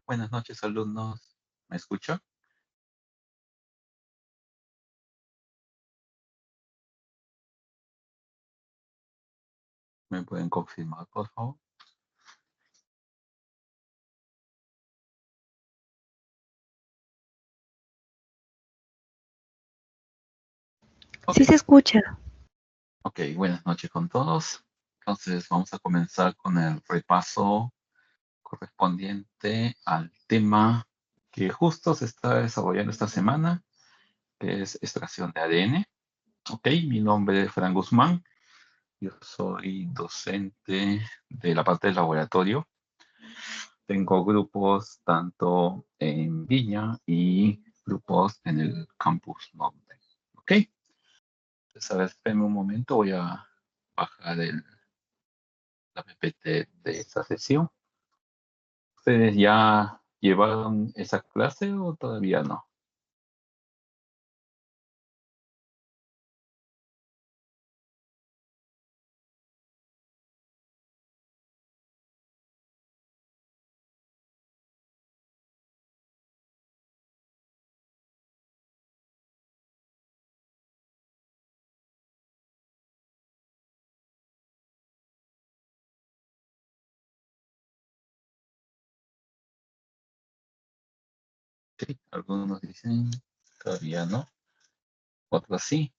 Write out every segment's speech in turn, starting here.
Buenas noches, alumnos. ¿Me escucha? ¿Me pueden confirmar, por favor? Ok, Sí se escucha. ok, buenas noches con todos. Entonces vamos a comenzar con el repaso correspondiente al tema que justo se está desarrollando esta semana, que es extracción de ADN. Ok, mi nombre es Fran Guzmán. Yo soy docente de la parte del laboratorio. Tengo grupos tanto en Viña y grupos en el campus norte. Ok. Entonces, a ver, espérenme un momento, voy a bajar la PPT de esta sesión. ¿Ustedes ya llevaron esa clase o todavía no? Sí, algunos dicen todavía no, otros sí.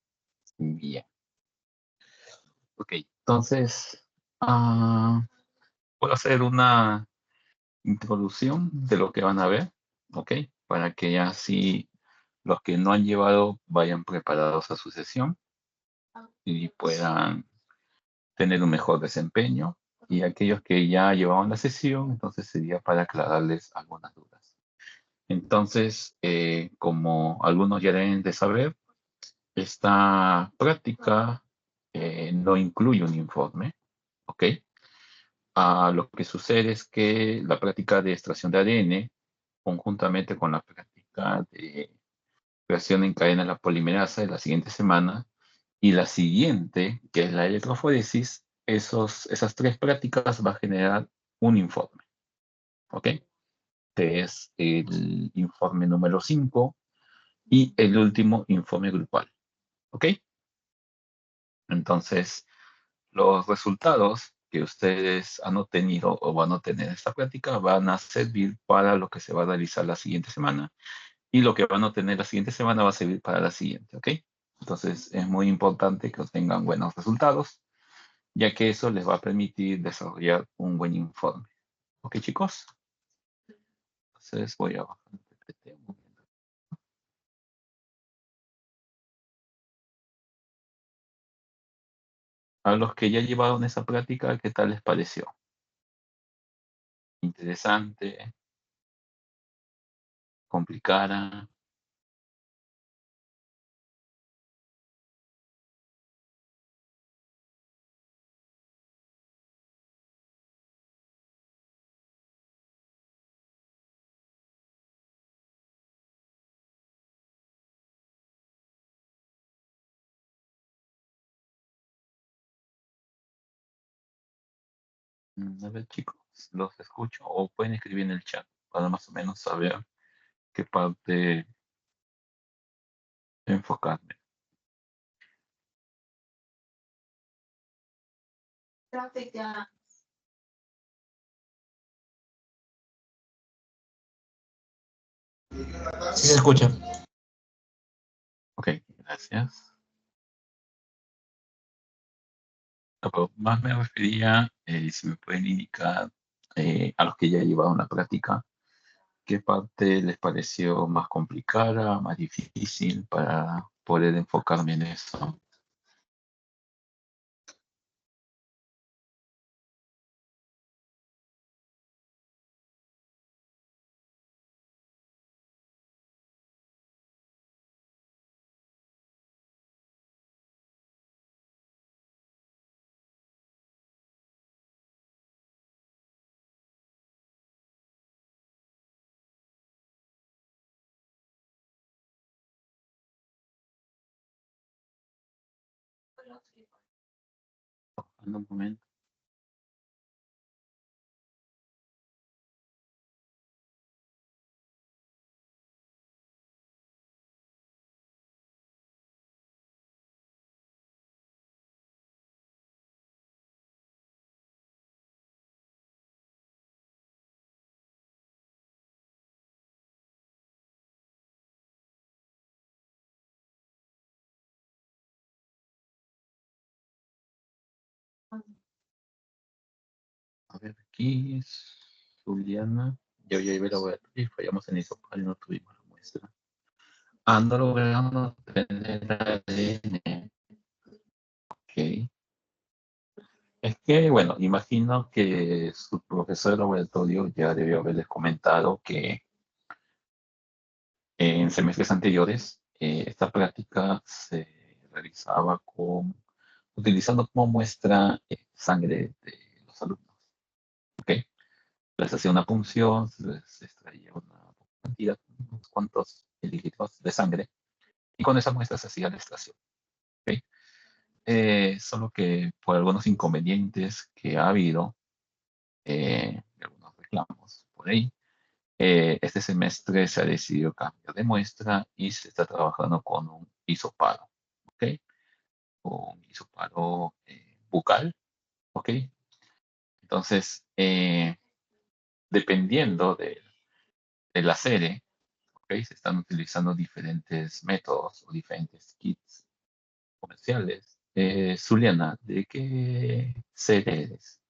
Bien. Ok, entonces, ah, voy a hacer una introducción de lo que van a ver, ok, para que así los que no han llevado vayan preparados a su sesión y puedan tener un mejor desempeño. Y aquellos que ya llevaban la sesión, entonces sería para aclararles algunas dudas. Entonces, como algunos ya deben de saber, esta práctica no incluye un informe, ¿ok? Lo que sucede es que la práctica de extracción de ADN, conjuntamente con la práctica de reacción en cadena de la polimerasa de la siguiente semana, y la siguiente, que es la electroforesis, esas tres prácticas va a generar un informe, ¿ok? Que es el informe número 5 y el último informe grupal, ¿ok? Entonces, los resultados que ustedes han obtenido o van a obtener en esta práctica van a servir para lo que se va a realizar la siguiente semana y lo que van a obtener la siguiente semana va a servir para la siguiente, ¿ok? Entonces, es muy importante que obtengan buenos resultados ya que eso les va a permitir desarrollar un buen informe. ¿Ok, chicos? Entonces voy a bajar el PPT un momento. A los que ya llevaron esa práctica, ¿qué tal les pareció? ¿Interesante? ¿Complicada? A ver, chicos, los escucho o pueden escribir en el chat para más o menos saber qué parte enfocarme. Sí se escucha. Ok, gracias. Pero más me refería, si me pueden indicar a los que ya llevaron la práctica, ¿qué parte les pareció más complicada, más difícil para poder enfocarme en eso? En un momento. ver, aquí es Juliana. Yo ya iba a laboratorio y fallamos en isopar y no tuvimos la muestra. No logramos tener ADN. Ok. Es que, bueno, imagino que su profesor de laboratorio ya debió haberles comentado que en semestres anteriores esta práctica se realizaba utilizando como muestra sangre de los alumnos. ¿Ok? Les hacía una punción, se les extraía una cantidad, unos cuantos mililitros de sangre, y con esa muestra se hacía la extracción. ¿Ok? Solo que por algunos inconvenientes que ha habido, algunos reclamos por ahí, este semestre se ha decidido cambiar de muestra y se está trabajando con un hisopado, ¿ok? Un hisopado bucal, ¿ok? Entonces, dependiendo de la sede, ¿ok? Se están utilizando diferentes métodos o diferentes kits comerciales. Zuliana, ¿de qué sede eres?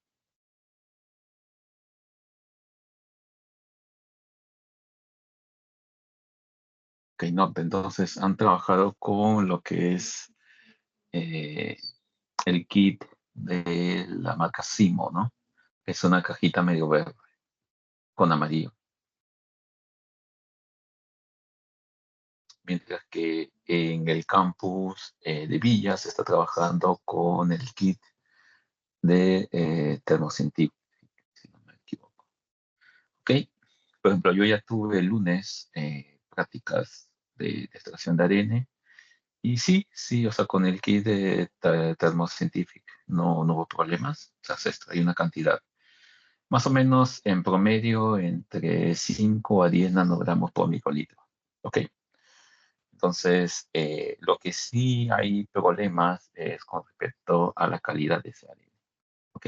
Ok, no, entonces han trabajado con lo que es eh, el kit de la marca Simo, ¿no? Es una cajita medio verde con amarillo. Mientras que en el campus de Villa se está trabajando con el kit de Thermoscientific, si no me equivoco. ¿Ok? Por ejemplo, yo ya tuve el lunes prácticas de extracción de ADN y sí, sí, o sea, con el kit de Thermoscientific no hubo problemas, o sea, se extrae una cantidad más o menos en promedio entre 5 a 10 nanogramos por microlitro. ¿Ok? Entonces, lo que sí hay problemas es con respecto a la calidad de ese ADN. ¿Ok?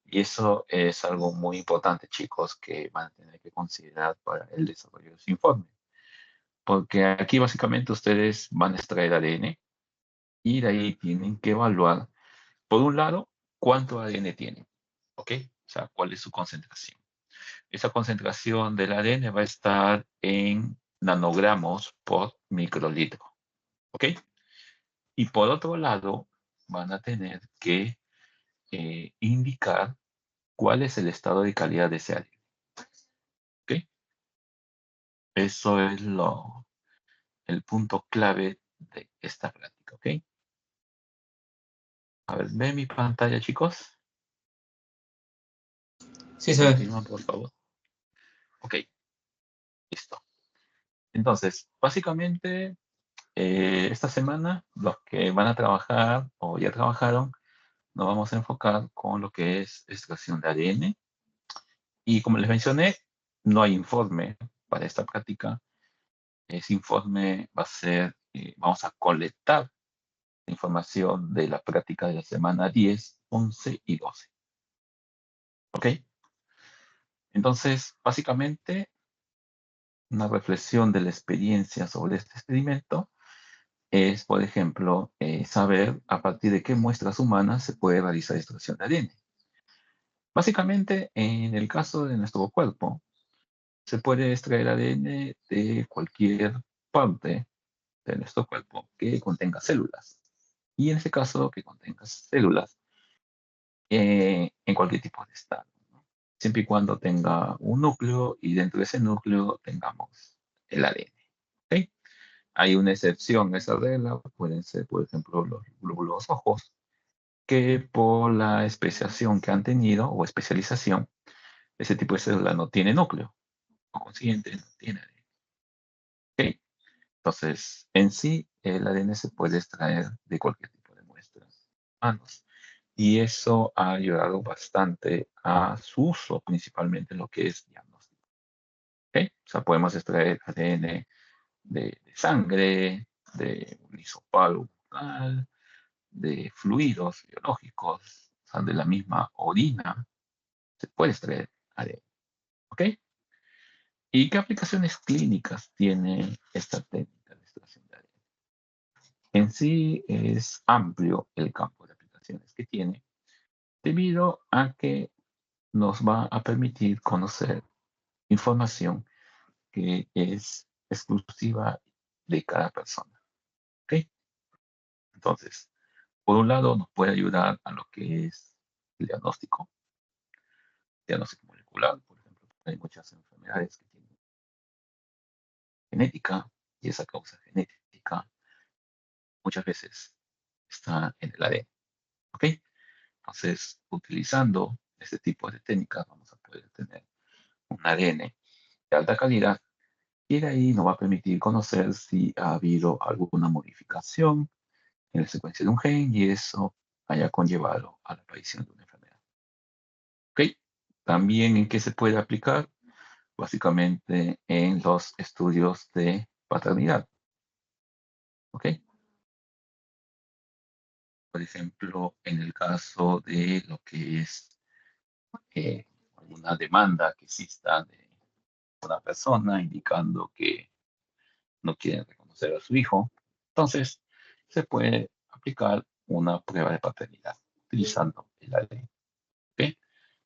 Y eso es algo muy importante, chicos, que van a tener que considerar para el desarrollo de su informe. Porque aquí básicamente ustedes van a extraer ADN y de ahí tienen que evaluar, por un lado, cuánto ADN tienen. ¿Ok? O sea, cuál es su concentración. Esa concentración del ADN va a estar en nanogramos por microlitro. ¿Ok? Y por otro lado, van a tener que indicar cuál es el estado de calidad de ese ADN. ¿Ok? Eso es el punto clave de esta práctica. ¿Ok? A ver, ¿ven mi pantalla, chicos? Sí, se ve. Continúan, por favor. Ok, listo. Entonces, básicamente, esta semana los que van a trabajar o ya trabajaron, nos vamos a enfocar con lo que es extracción de ADN. Y como les mencioné, no hay informe para esta práctica. Ese informe va a ser, vamos a colectar información de la práctica de la semana 10, 11 y 12. ¿Ok? Entonces, básicamente, una reflexión de la experiencia sobre este experimento es, por ejemplo, saber a partir de qué muestras humanas se puede realizar extracción de ADN. Básicamente, en el caso de nuestro cuerpo, se puede extraer ADN de cualquier parte de nuestro cuerpo que contenga células. Y en este caso, que contenga células en cualquier tipo de estado, ¿no? Siempre y cuando tenga un núcleo y dentro de ese núcleo tengamos el ADN. ¿Ok? Hay una excepción a esa regla, pueden ser, por ejemplo, los glóbulos rojos, que por la especiación que han tenido o especialización, ese tipo de célula no tiene núcleo, por consiguiente no tiene ADN. ¿Ok? Entonces, en sí, el ADN se puede extraer de cualquier tipo de muestras humanas. Y eso ha ayudado bastante a su uso, principalmente en lo que es diagnóstico. ¿Ok? O sea, podemos extraer ADN de sangre, de un hisopado bucal, de fluidos biológicos, o sea, de la misma orina, se puede extraer ADN. ¿Ok? ¿Y qué aplicaciones clínicas tiene esta técnica de extracción de ADN? En sí es amplio el campo de aplicaciones que tiene, debido a que nos va a permitir conocer información que es exclusiva de cada persona. ¿Ok? Entonces, por un lado, nos puede ayudar a lo que es el diagnóstico molecular, por ejemplo. Hay muchas enfermedades que tienen genética y esa causa genética muchas veces está en el ADN. ¿Ok? Entonces, utilizando este tipo de técnicas, vamos a poder tener un ADN de alta calidad y de ahí nos va a permitir conocer si ha habido alguna modificación en la secuencia de un gen y eso haya conllevado a la aparición de una enfermedad. ¿Ok? También en qué se puede aplicar, básicamente en los estudios de paternidad. ¿Ok? Por ejemplo, en el caso de lo que es alguna demanda que exista de una persona indicando que no quieren reconocer a su hijo, entonces se puede aplicar una prueba de paternidad utilizando el ADN. ¿Ok?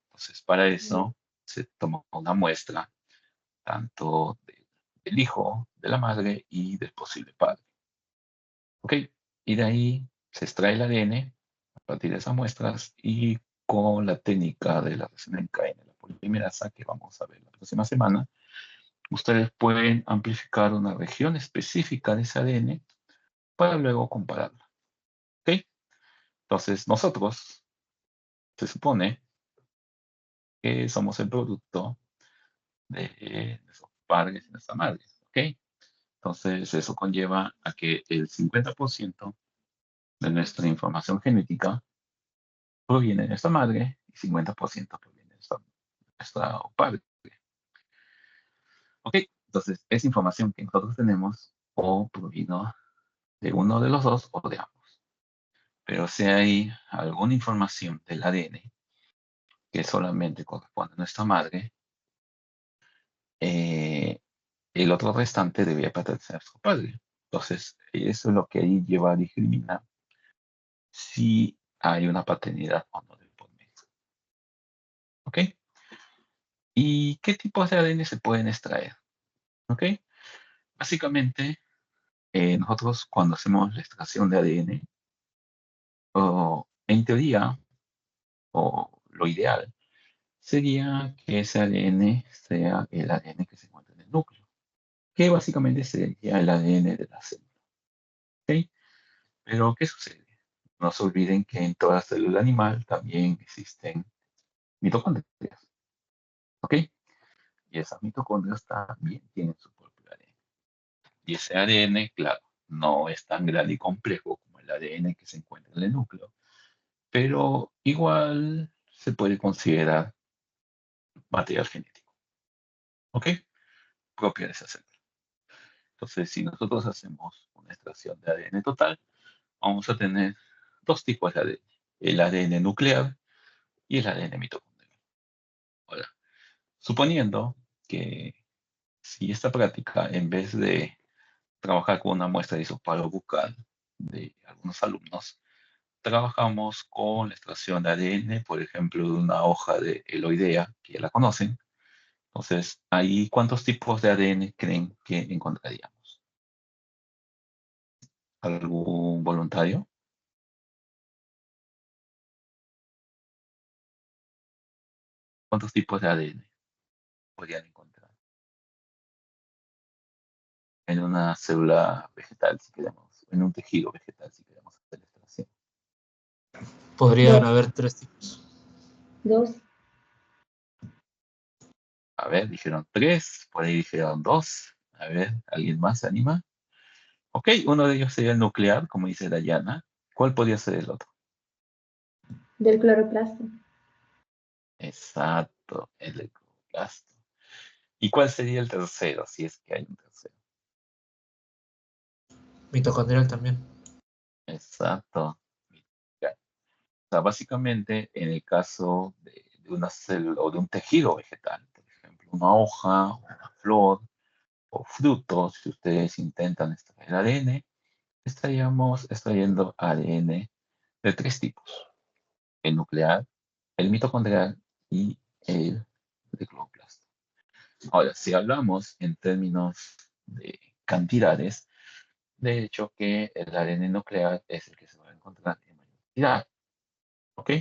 Entonces, para eso se toma una muestra tanto del hijo, de la madre y del posible padre. ¿Ok? Y de ahí se extrae el ADN a partir de esas muestras y con la técnica de la reacción en cadena, la polimerasa que vamos a ver la próxima semana, ustedes pueden amplificar una región específica de ese ADN para luego compararla. ¿Ok? Entonces, nosotros se supone que somos el producto de nuestros padres y nuestras madres. ¿Ok? Entonces, eso conlleva a que el 50% de nuestra información genética proviene de nuestra madre y 50% proviene de nuestra padre. ¿Ok? Entonces, esa información que nosotros tenemos o provino de uno de los dos o de ambos. Pero si hay alguna información del ADN que solamente corresponde a nuestra madre, el otro restante debía pertenecer a su padre. Entonces, eso es lo que ahí lleva a discriminar si hay una paternidad o no de por medio. ¿Ok? ¿Y qué tipos de ADN se pueden extraer? ¿Ok? Básicamente, nosotros cuando hacemos la extracción de ADN, o en teoría, o lo ideal, sería que ese ADN sea el ADN que se encuentra en el núcleo, que básicamente sería el ADN de la célula. ¿Ok? Pero, ¿qué sucede? No se olviden que en toda célula animal también existen mitocondrias. ¿Ok? Y esas mitocondrias también tienen su propio ADN. Y ese ADN, claro, no es tan grande y complejo como el ADN que se encuentra en el núcleo, pero igual se puede considerar material genético. ¿Ok? Propio de esa célula. Entonces, si nosotros hacemos una extracción de ADN total, vamos a tener dos tipos de ADN. El ADN nuclear y el ADN mitocondrial. Ahora, suponiendo que si esta práctica, en vez de trabajar con una muestra de hisopado bucal de algunos alumnos, trabajamos con la extracción de ADN, por ejemplo, de una hoja de eloidea, que ya la conocen. Entonces, ahí, ¿cuántos tipos de ADN creen que encontraríamos? ¿Algún voluntario? ¿Cuántos tipos de ADN podrían encontrar en una célula vegetal, si queremos, en un tejido vegetal, si queremos hacer la extracción? Podrían Dos. haber tres tipos. Dos. A ver, dijeron tres, por ahí dijeron dos. A ver, ¿alguien más se anima? Ok, uno de ellos sería el nuclear, como dice Dayana. ¿Cuál podría ser el otro? Del cloroplasto. Exacto, el cloroplasto. ¿Y cuál sería el tercero, si es que hay un tercero? Mitocondrial también. Exacto. Ya. O sea, básicamente, en el caso de una célula o de un tejido vegetal, por ejemplo, una hoja, una flor o frutos, si ustedes intentan extraer ADN, estaríamos extrayendo ADN de tres tipos: el nuclear, el mitocondrial y de cloroplasto. Ahora, si hablamos en términos de cantidades, de hecho que el ADN nuclear es el que se va a encontrar en mayor cantidad. ¿Ok?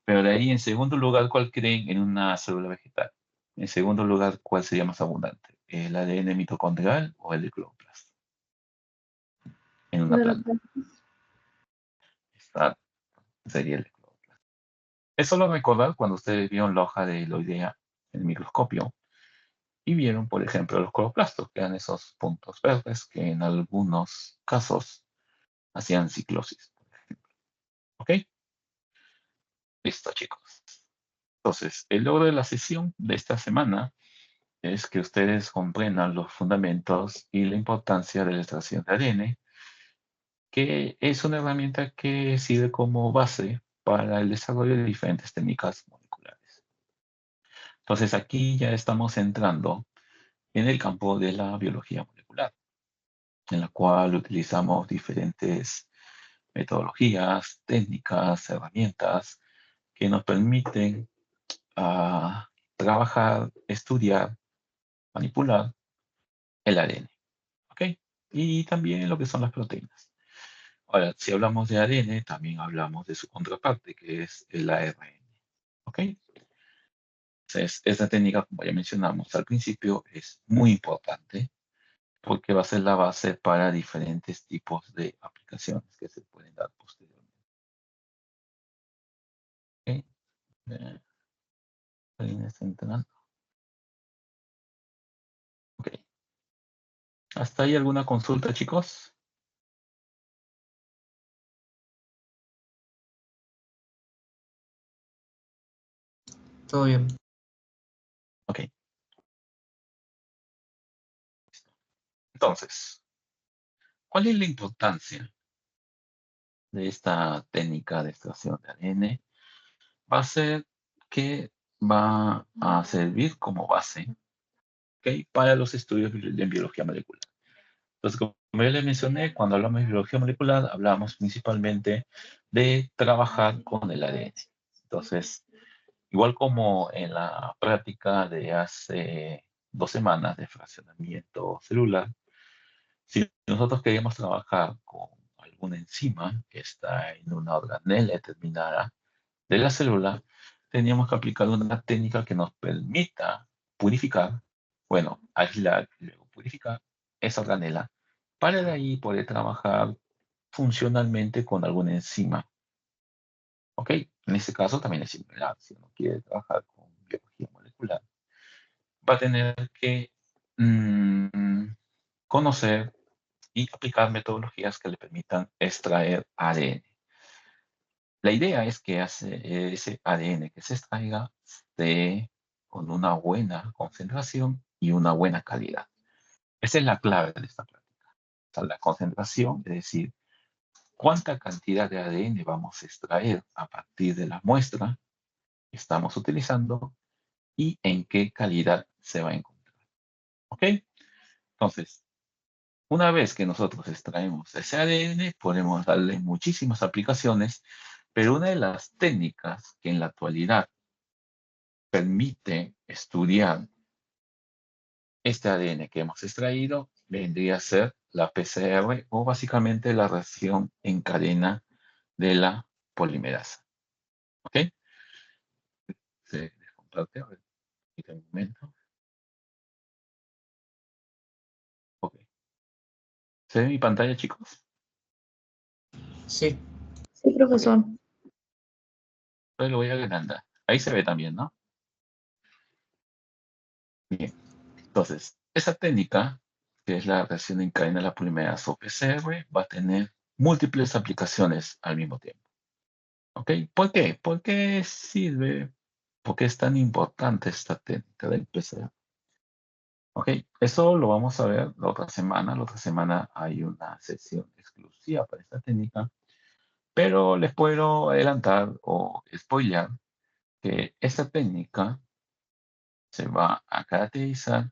Pero de ahí, en segundo lugar, ¿cuál creen en una célula vegetal? En segundo lugar, ¿cuál sería más abundante? ¿El ADN mitocondrial o el de cloroplasto? En una planta. Esta sería el de cloroplasto. Es solo recordar cuando ustedes vieron la hoja de Loidea en el microscopio y vieron, por ejemplo, los cloroplastos, que eran esos puntos verdes que en algunos casos hacían ciclosis, por ejemplo. ¿Ok? Listo, chicos. Entonces, el logro de la sesión de esta semana es que ustedes comprendan los fundamentos y la importancia de la extracción de ADN, que es una herramienta que sirve como base para el desarrollo de diferentes técnicas moleculares. Entonces, aquí ya estamos entrando en el campo de la biología molecular, en la cual utilizamos diferentes metodologías, técnicas, herramientas que nos permiten trabajar, estudiar, manipular el ADN. ¿Ok? Y también lo que son las proteínas. Ahora, si hablamos de ADN, también hablamos de su contraparte, que es el ARN. ¿Ok? Entonces, esta técnica, como ya mencionamos al principio, es muy importante porque va a ser la base para diferentes tipos de aplicaciones que se pueden dar posteriormente. ¿Ok? Ahí está entrando. Ok. ¿Hasta ahí alguna consulta, chicos? Todo bien. Ok. Entonces, ¿cuál es la importancia de esta técnica de extracción de ADN? Va a ser que va a servir como base, ¿ok?, para los estudios de biología molecular. Entonces, como ya les mencioné, cuando hablamos de biología molecular, hablamos principalmente de trabajar con el ADN. Entonces, igual como en la práctica de hace 2 semanas de fraccionamiento celular, si nosotros queremos trabajar con alguna enzima que está en una organela determinada de la célula, teníamos que aplicar una técnica que nos permita purificar, bueno, aislar y luego purificar esa organela para de ahí poder trabajar funcionalmente con alguna enzima. ¿Ok? En este caso también es similar. Si uno quiere trabajar con biología molecular, va a tener que conocer y aplicar metodologías que le permitan extraer ADN. La idea es que ese ADN que se extraiga esté con una buena concentración y una buena calidad. Esa es la clave de esta práctica. O sea, la concentración, es decir, cuánta cantidad de ADN vamos a extraer a partir de la muestra que estamos utilizando y en qué calidad se va a encontrar. ¿Ok? Entonces, una vez que nosotros extraemos ese ADN, podemos darle muchísimas aplicaciones, pero una de las técnicas que en la actualidad permite estudiar este ADN que hemos extraído vendría a ser la PCR o básicamente la reacción en cadena de la polimerasa. ¿Ok? Se descomparte. A ver, un momento. Ok. ¿Se ve mi pantalla, chicos? Sí. Sí, profesor. Entonces lo voy a agrandar. Ahí se ve también, ¿no? Bien. Entonces, esa técnica, que es la reacción en cadena de la polimerasa o PCR, va a tener múltiples aplicaciones al mismo tiempo. ¿Ok? ¿Por qué? ¿Por qué sirve? ¿Por qué es tan importante esta técnica del PCR? Ok, eso lo vamos a ver la otra semana. La otra semana hay una sesión exclusiva para esta técnica, pero les puedo adelantar o spoilear que esta técnica se va a caracterizar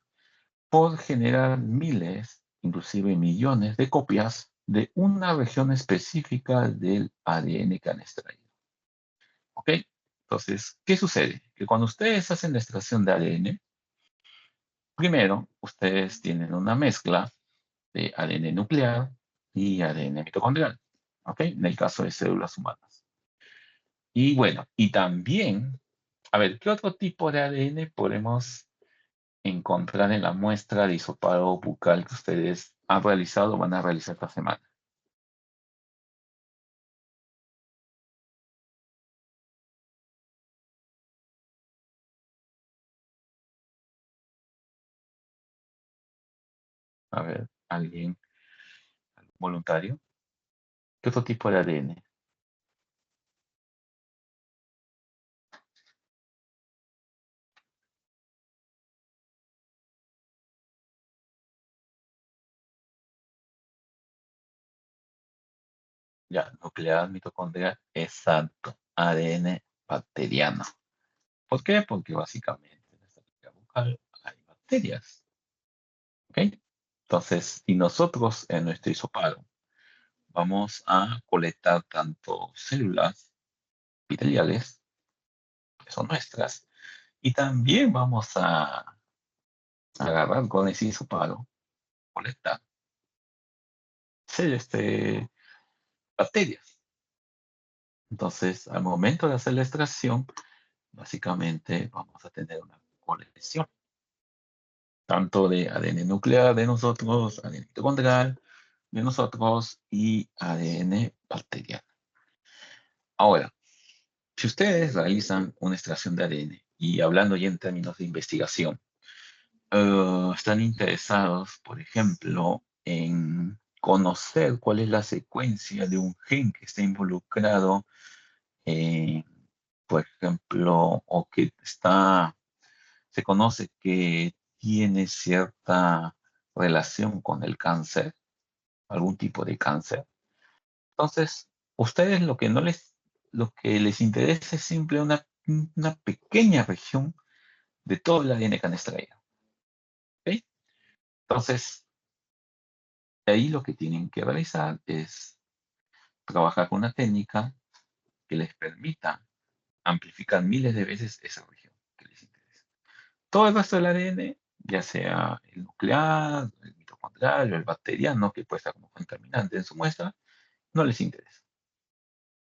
por generar miles, inclusive millones de copias de una región específica del ADN que han extraído. ¿Ok? Entonces, ¿qué sucede? que cuando ustedes hacen la extracción de ADN, primero ustedes tienen una mezcla de ADN nuclear y ADN mitocondrial, ¿ok? En el caso de células humanas. Y bueno, y también, a ver, ¿qué otro tipo de ADN podemos encontrar en la muestra de hisopado bucal que ustedes han realizado o van a realizar esta semana? A ver, ¿alguien voluntario? ¿Qué otro tipo de ADN? Ya, nuclear, mitocondrial, exacto. ADN bacteriano. ¿Por qué? Porque básicamente en esta cavidad bucal hay bacterias. ¿Ok? Entonces, y nosotros en nuestro hisopado vamos a colectar tanto células epiteliales, que son nuestras, y también vamos a agarrar con ese hisopado, colectar bacterias. Entonces, al momento de hacer la extracción, básicamente vamos a tener una colección tanto de ADN nuclear de nosotros, ADN mitocondrial de nosotros y ADN bacteriano. Ahora, si ustedes realizan una extracción de ADN y hablando ya en términos de investigación, están interesados, por ejemplo, en conocer cuál es la secuencia de un gen que está involucrado, por ejemplo, o que se conoce que tiene cierta relación con el cáncer, algún tipo de cáncer. Entonces, ustedes lo que les interesa es simple una pequeña región de todo el ADN que han extraído. ¿Ok? Entonces, de ahí lo que tienen que realizar es trabajar con una técnica que les permita amplificar miles de veces esa región que les interesa. Todo el resto del ADN, ya sea el nuclear, el mitocondrial o el bacteriano, que puede estar como contaminante en su muestra, no les interesa.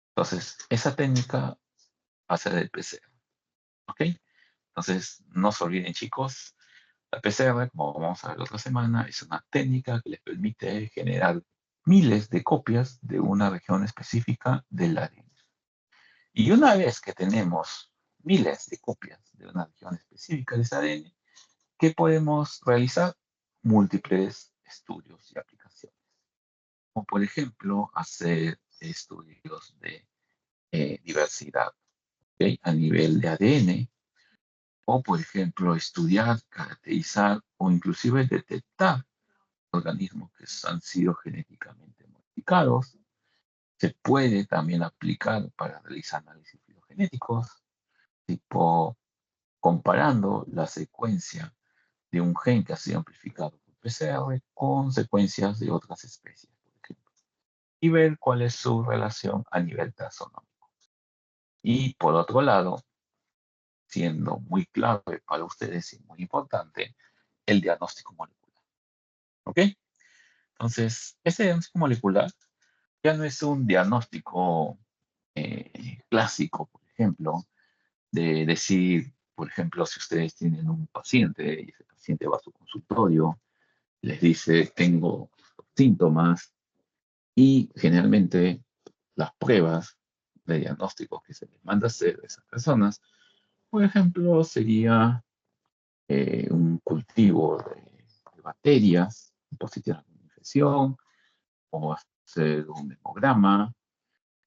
Entonces, esa técnica va a ser el PCR. ¿Ok? Entonces, no se olviden, chicos, la PCR, como vamos a ver la otra semana, es una técnica que les permite generar miles de copias de una región específica del ADN. Y una vez que tenemos miles de copias de una región específica de ese ADN, ¿qué podemos realizar? Múltiples estudios y aplicaciones. Como por ejemplo, hacer estudios de diversidad, ¿ok? A nivel de ADN, o por ejemplo, estudiar, caracterizar o inclusive detectar organismos que han sido genéticamente modificados. Se puede también aplicar para realizar análisis filogenéticos, tipo comparando la secuencia de un gen que ha sido amplificado por PCR con secuencias de otras especies, por ejemplo, y ver cuál es su relación a nivel taxonómico. Y por otro lado, siendo muy clave para ustedes y muy importante, el diagnóstico molecular. ¿Ok? Entonces, ese diagnóstico molecular ya no es un diagnóstico clásico, por ejemplo, de decir, por ejemplo, si ustedes tienen un paciente y ese paciente va a su consultorio, les dice, tengo síntomas y generalmente las pruebas de diagnóstico que se les manda a hacer a esas personas, por ejemplo, sería un cultivo de bacterias positivas de infección, o hacer un hemograma,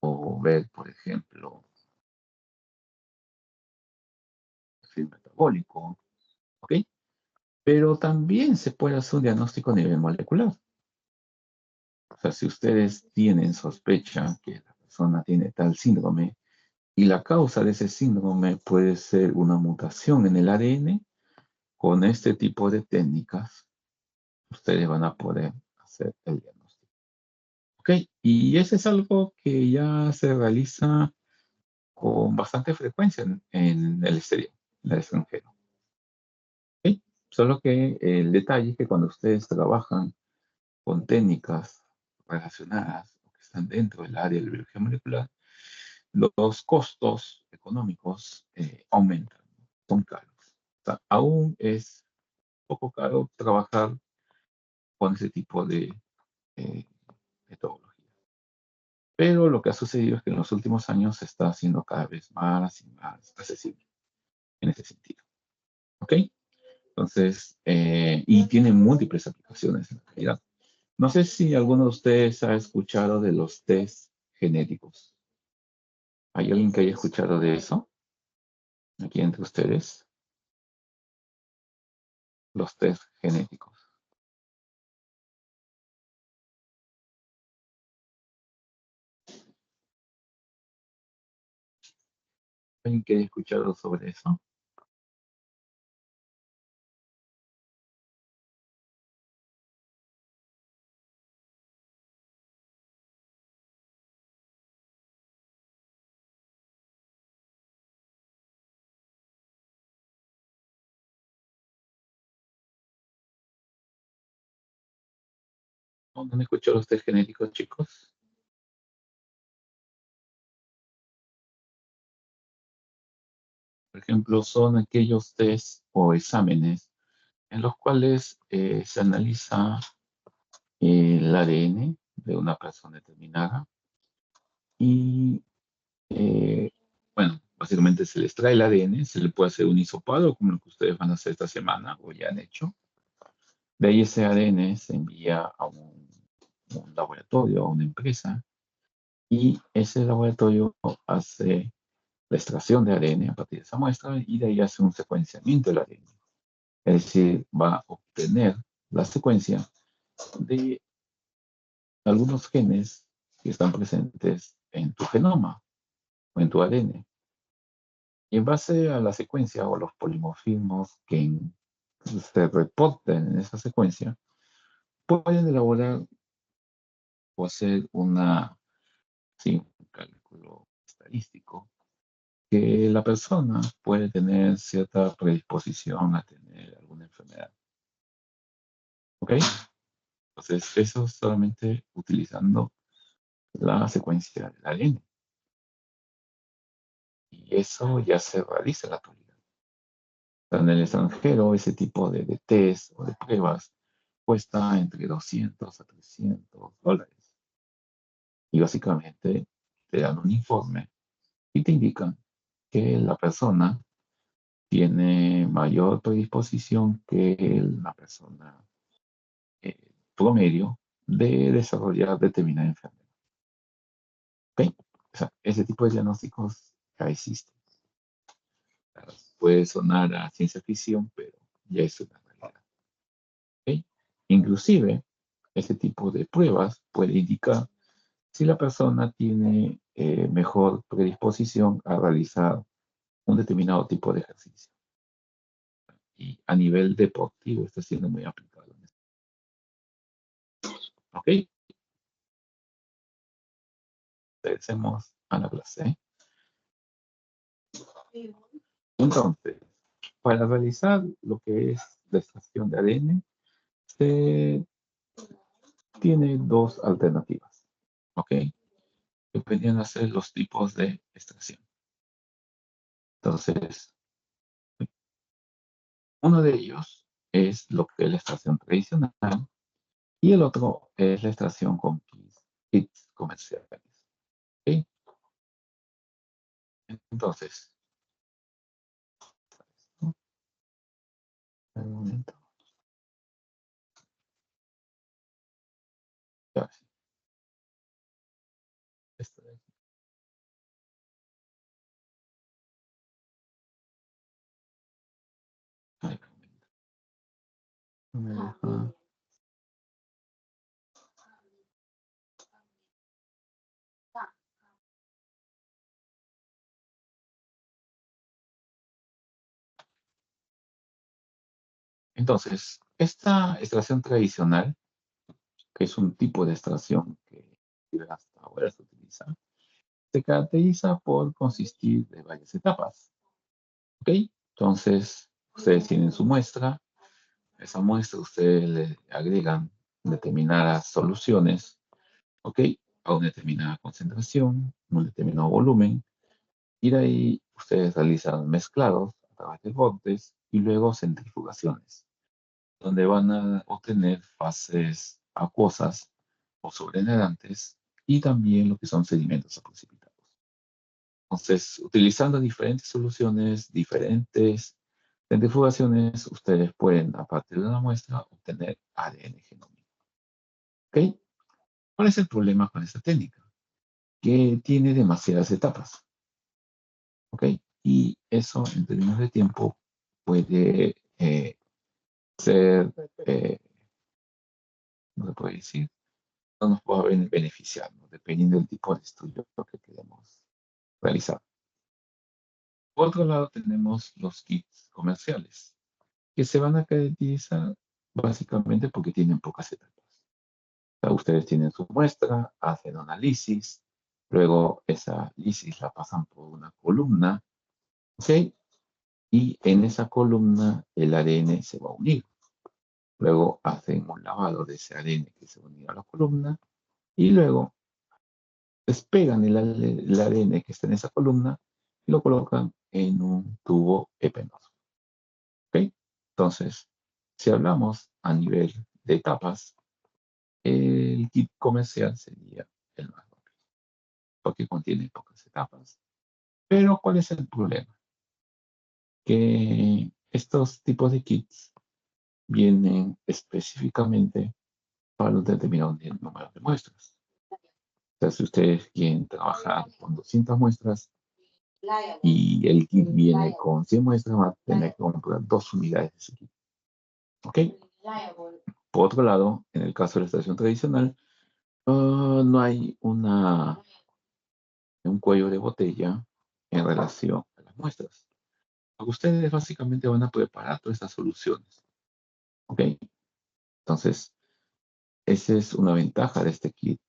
o ver, por ejemplo, perfil metabólico, ¿ok? Pero también se puede hacer un diagnóstico a nivel molecular. O sea, si ustedes tienen sospecha que la persona tiene tal síndrome y la causa de ese síndrome puede ser una mutación en el ADN, con este tipo de técnicas, ustedes van a poder hacer el diagnóstico. ¿Ok? Y eso es algo que ya se realiza con bastante frecuencia en el exterior. del extranjero. ¿Ok? Solo que el detalle es que cuando ustedes trabajan con técnicas relacionadas o que están dentro del área de la biología molecular, los costos económicos aumentan, son caros. O sea, aún es poco caro trabajar con ese tipo de eh, metodología. Pero lo que ha sucedido es que en los últimos años se está haciendo cada vez más y más accesible en ese sentido. ¿Ok? Entonces, y tiene múltiples aplicaciones en la realidad. No sé si alguno de ustedes ha escuchado de los test genéticos. ¿Hay alguien que haya escuchado de eso? Aquí entre ustedes. Los test genéticos. ¿Alguien que haya escuchado sobre eso? ¿No han escuchado los test genéticos, chicos? Por ejemplo, son aquellos test o exámenes en los cuales se analiza el ADN de una persona determinada y, bueno, básicamente se les trae el ADN, se le puede hacer un hisopado como lo que ustedes van a hacer esta semana o ya han hecho. De ahí ese ADN se envía a un laboratorio, a una empresa, y ese laboratorio hace la extracción de ADN a partir de esa muestra y de ahí hace un secuenciamiento del ADN. Es decir, va a obtener la secuencia de algunos genes que están presentes en tu genoma o en tu ADN. Y en base a la secuencia o los polimorfismos que se reporten en esa secuencia, pueden elaborar o hacer sí, un cálculo estadístico que la persona puede tener cierta predisposición a tener alguna enfermedad. ¿Ok? Entonces, eso solamente utilizando la secuencia del ADN. Y eso ya se realiza en la actualidad. En el extranjero, ese tipo de test o de pruebas cuesta entre 200 a $300. Y básicamente te dan un informe y te indican que la persona tiene mayor predisposición que la persona promedio de desarrollar determinada enfermedad. ¿Ok? O sea, ese tipo de diagnósticos ya existen. Puede sonar a ciencia ficción, pero ya es una realidad. ¿Ok? Inclusive, ese tipo de pruebas puede indicar si la persona tiene mejor predisposición a realizar un determinado tipo de ejercicio. Y a nivel deportivo está siendo muy aplicado. ¿Ok? Regresemos a la clase. Entonces, para realizar lo que es la extracción de ADN, se tiene dos alternativas. ¿Ok? Que podrían hacer los tipos de extracción. Entonces, uno de ellos es lo que es la extracción tradicional y el otro es la extracción con kits comerciales. ¿Ok? Entonces, ¿no? Un momento. Ya, sí. Esto de aquí. Ay, no me deja. Entonces, esta extracción tradicional, que es un tipo de extracción que hasta ahora se utiliza, se caracteriza por consistir de varias etapas. ¿Ok? Entonces, ustedes tienen su muestra. Esa muestra ustedes le agregan determinadas soluciones, ¿ok? A una determinada concentración, un determinado volumen. Y de ahí ustedes realizan mezclados a través de botes y luego centrifugaciones, donde van a obtener fases acuosas o sobrenadantes y también lo que son sedimentos o precipitados. Entonces, utilizando diferentes soluciones, diferentes centrifugaciones, ustedes pueden, a partir de una muestra, obtener ADN genómico. ¿Ok? ¿Cuál es el problema con esta técnica? Que tiene demasiadas etapas. ¿Ok? Y eso, en términos de tiempo, puede ser, no se puede decir, no nos puede beneficiar, ¿no? Dependiendo del tipo de estudio que queremos realizar. Por otro lado, tenemos los kits comerciales, que se van a caracterizar básicamente porque tienen pocas etapas. O sea, ustedes tienen su muestra, hacen análisis, luego esa análisis la pasan por una columna, ¿ok? Y en esa columna el ADN se va a unir. Luego hacen un lavado de ese ADN que se va a unir a la columna y luego despegan el ADN que está en esa columna y lo colocan en un tubo epenoso. ¿Ok? Entonces, si hablamos a nivel de etapas, el kit comercial sería el más rápido, porque contiene pocas etapas. Pero, ¿cuál es el problema? Que estos tipos de kits vienen específicamente para un determinado número de muestras. O sea, si ustedes quieren trabajar con 200 muestras y el kit viene con 100 muestras, van a tener que comprar 2 unidades de ese kit. ¿Ok? Por otro lado, en el caso de la extracción tradicional, no hay un cuello de botella en relación a las muestras. Porque ustedes básicamente van a preparar todas estas soluciones. ¿Ok? Entonces, esa es una ventaja de este kit,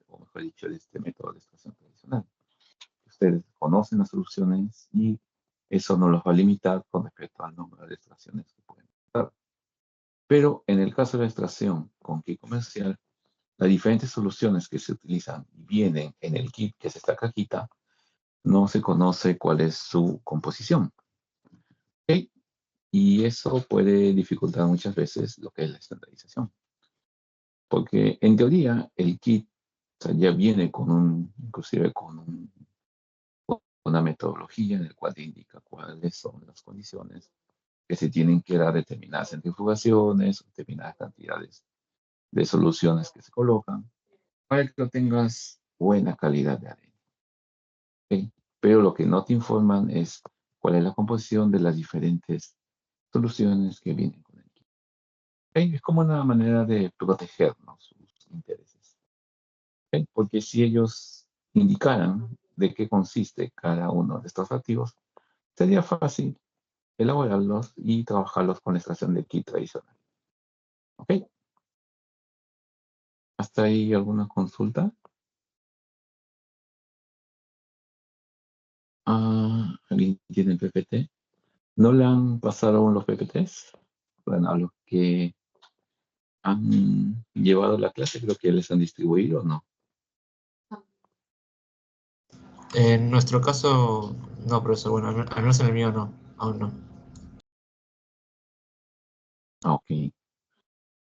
o mejor dicho, de este método de extracción tradicional. Ustedes conocen las soluciones y eso no los va a limitar con respecto al número de extracciones que pueden dar. Pero en el caso de la extracción con kit comercial, las diferentes soluciones que se utilizan y vienen en el kit, que es esta cajita, no se conoce cuál es su composición. ¿Ok? Y eso puede dificultar muchas veces lo que es la estandarización. Porque en teoría el kit, o sea, ya viene con inclusive con una metodología en la cual te indica cuáles son las condiciones que se tienen que dar determinadas centrifugaciones, determinadas cantidades de soluciones que se colocan, para que lo tengas buena calidad de ADN. ¿Ok? Pero lo que no te informan es cuál es la composición de las diferentes soluciones que vienen con el kit. ¿Ok? Es como una manera de protegernos sus intereses. ¿Ok? Porque si ellos indicaran de qué consiste cada uno de estos activos, sería fácil elaborarlos y trabajarlos con la extracción de kit tradicional. ¿Ok? ¿Hasta ahí alguna consulta? ¿Alguien tiene PPT? ¿No le han pasado aún los PPTs? Bueno, a los que han llevado la clase, creo que les han distribuido, ¿no? En nuestro caso, no, profesor. Bueno, al menos en el mío no, aún no. Ok.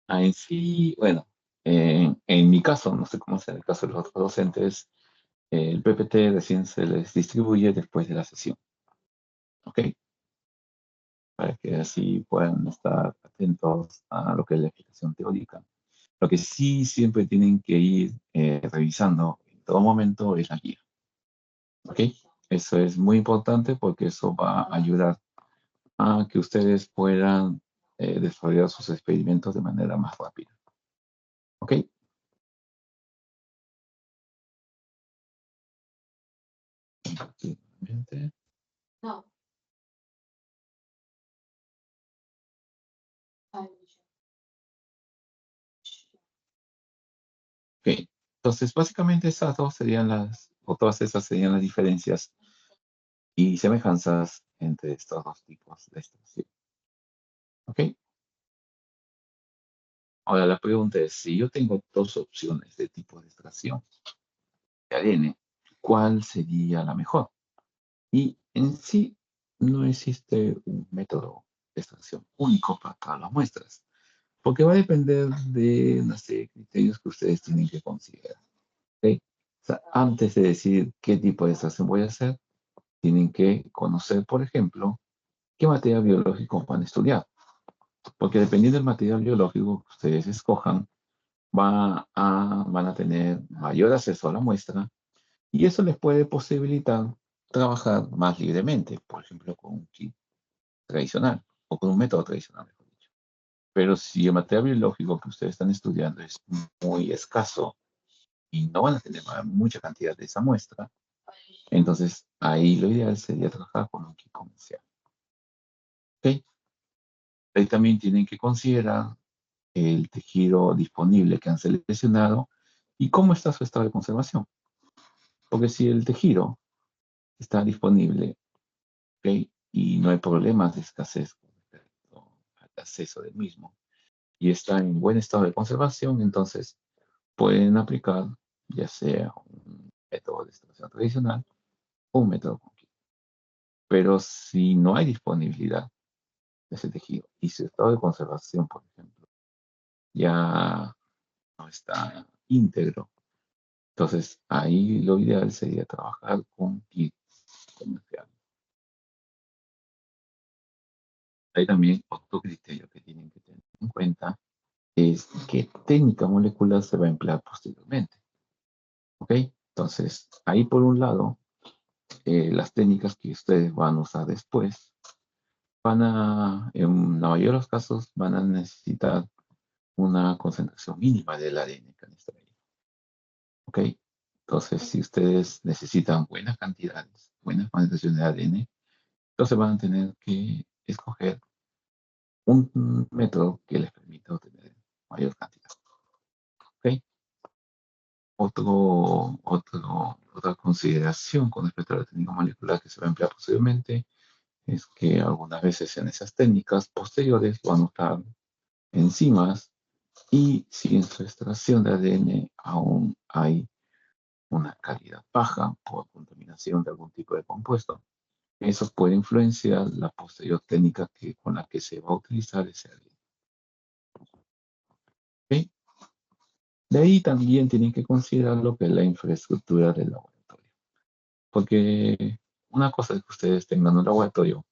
En sí, bueno, en mi caso, no sé cómo sea el caso de los otros docentes, el PPT recién se les distribuye después de la sesión. ¿Ok? Para que así puedan estar atentos a lo que es la explicación teórica. Lo que sí siempre tienen que ir revisando en todo momento es la guía. ¿Ok? Eso es muy importante porque eso va a ayudar a que ustedes puedan desarrollar sus experimentos de manera más rápida. ¿Ok? Efectivamente. No. Ok. Entonces, básicamente esas dos serían o todas esas serían las diferencias y semejanzas entre estos dos tipos de extracción. ¿Ok? Ahora la pregunta es, si yo tengo dos opciones de tipo de extracción de ADN, ¿cuál sería la mejor? Y en sí no existe un método de extracción único para todas las muestras, porque va a depender de una serie de criterios que ustedes tienen que considerar. ¿Ok? O sea, antes de decir qué tipo de extracción voy a hacer, tienen que conocer, por ejemplo, qué material biológico van a estudiar, porque dependiendo del material biológico que ustedes escojan, van a tener mayor acceso a la muestra y eso les puede posibilitar trabajar más libremente, por ejemplo, con un kit tradicional o con un método tradicional, mejor dicho. Pero si el material biológico que ustedes están estudiando es muy escaso y no van a tener mucha cantidad de esa muestra, entonces ahí lo ideal sería trabajar con un kit comercial. ¿Ok? Ahí también tienen que considerar el tejido disponible que han seleccionado y cómo está su estado de conservación. Porque si el tejido está disponible, ¿ok? Y no hay problemas de escasez con respecto al acceso del mismo y está en buen estado de conservación, entonces pueden aplicar ya sea un método de extracción tradicional o un método con kit. Pero si no hay disponibilidad de ese tejido y su estado de conservación, por ejemplo, ya no está íntegro, entonces ahí lo ideal sería trabajar con kits comerciales. Hay también otro criterio que tienen que tener en cuenta, es qué técnica molecular se va a emplear posteriormente. ¿Ok? Entonces, ahí por un lado, las técnicas que ustedes van a usar después, en la mayoría de los casos, van a necesitar una concentración mínima del ADN que han extraído. ¿Ok? Entonces, si ustedes necesitan buenas cantidades, buenas concentraciones de ADN, entonces van a tener que escoger un método que les permita obtener mayor cantidad. ¿Ok? Otra consideración con respecto a la técnica molecular que se va a emplear posteriormente es que algunas veces en esas técnicas posteriores van a usar enzimas y si en su extracción de ADN aún hay una calidad baja por contaminación de algún tipo de compuesto, eso puede influenciar la posterior técnica con la que se va a utilizar ese ADN. ¿Ok? De ahí también tienen que considerar lo que es la infraestructura del laboratorio. Porque una cosa es que ustedes tengan un laboratorio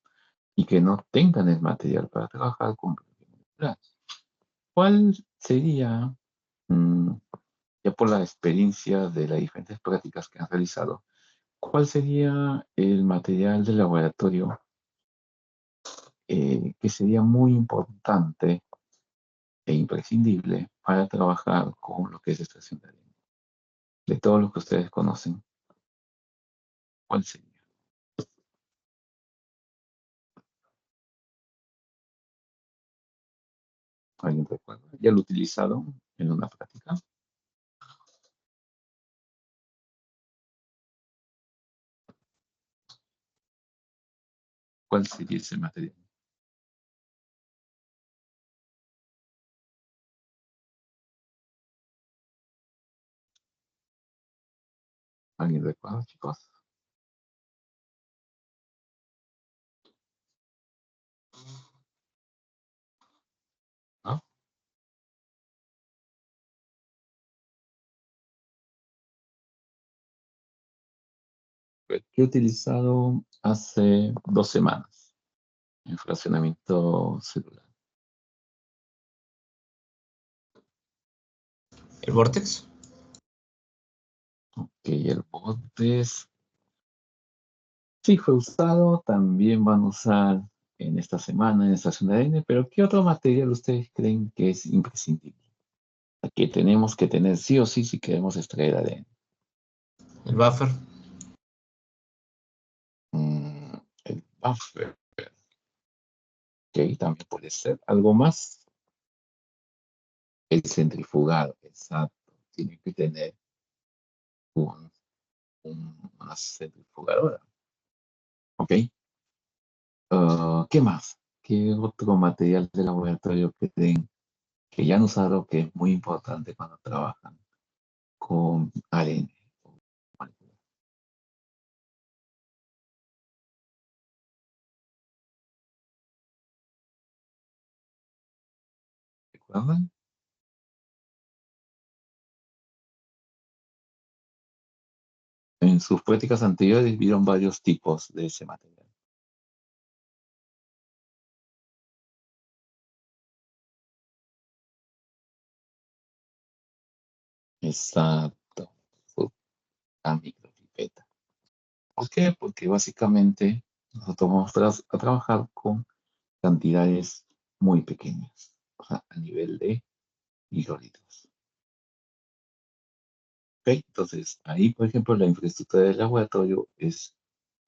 y que no tengan el material para trabajar con biología molecular. ¿Cuál sería, ya por la experiencia de las diferentes prácticas que han realizado, cuál sería el material del laboratorio que sería muy importante e imprescindible para trabajar con lo que es extracción de ADN? De todos los que ustedes conocen, ¿cuál sería? ¿Alguien recuerda? ¿Ya lo utilizaron en una práctica? ¿Cuál sería ese material? ¿Alguien recuerda, chicos? ¿No? Que he utilizado hace 2 semanas en fraccionamiento celular. ¿El Vortex? Ok, el Vortex sí fue usado, también van a usar en esta semana en estación de ADN, pero ¿qué otro material ustedes creen que es imprescindible? Que tenemos que tener sí o sí si queremos extraer ADN. ¿El buffer? El buffer. Ok, también puede ser. ¿Algo más? El centrifugado, exacto. Tiene que tener una centrifugadora. ¿Ok? ¿Qué más? ¿Qué otro material de laboratorio que ya han usado que es muy importante cuando trabajan con ADN? ¿Recuerdan? En sus prácticas anteriores vieron varios tipos de ese material. Exacto. La micropipeta. ¿Por qué? Porque básicamente nosotros vamos a trabajar con cantidades muy pequeñas, o sea, a nivel de microlitros. ¿Ok? Entonces, ahí, por ejemplo, la infraestructura del laboratorio es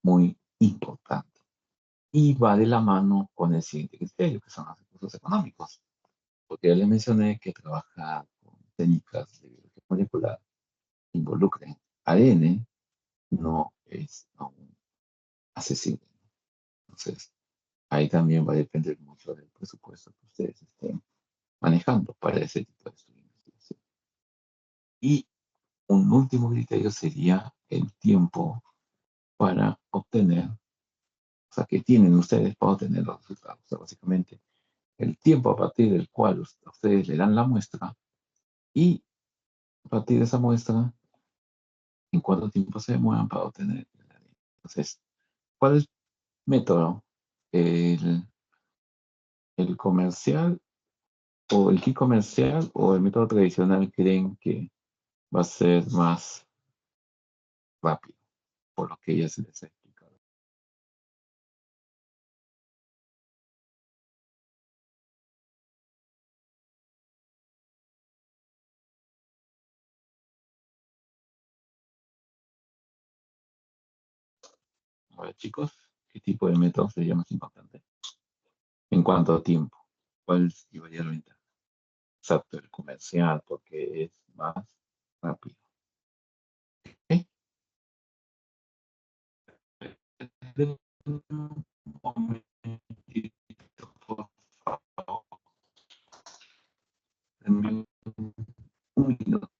muy importante y va de la mano con el siguiente criterio, que son los recursos económicos. Porque ya les mencioné que trabajar con técnicas de biología molecular involucren ADN no es aún accesible. Entonces, ahí también va a depender mucho del presupuesto que ustedes estén manejando para ese tipo de estudios. Y un último criterio sería el tiempo para obtener, o sea, que tienen ustedes para obtener los resultados. O sea, básicamente, el tiempo a partir del cual ustedes le dan la muestra y a partir de esa muestra, en cuánto tiempo se demoran para obtener el ADN. Entonces, ¿cuál es el método? ¿El, el comercial o el kit comercial o el método tradicional creen que va a ser más rápido, por lo que ya se les ha explicado? Ahora, chicos, ¿qué tipo de método sería más importante? ¿En cuánto tiempo? ¿Cuál llevaría la ventaja? Exacto, el comercial, porque es más rápido. ¿Ok? Un momentito, por favor. Denme un minuto.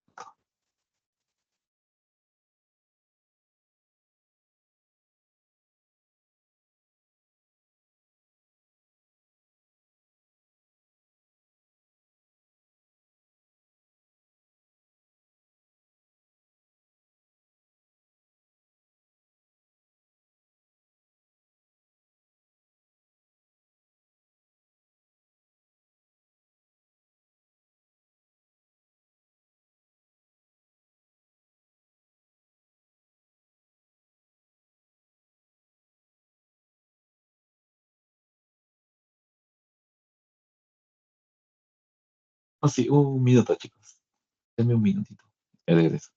Oh, sí, un minuto, chicos. Denme un minutito. Ya regreso.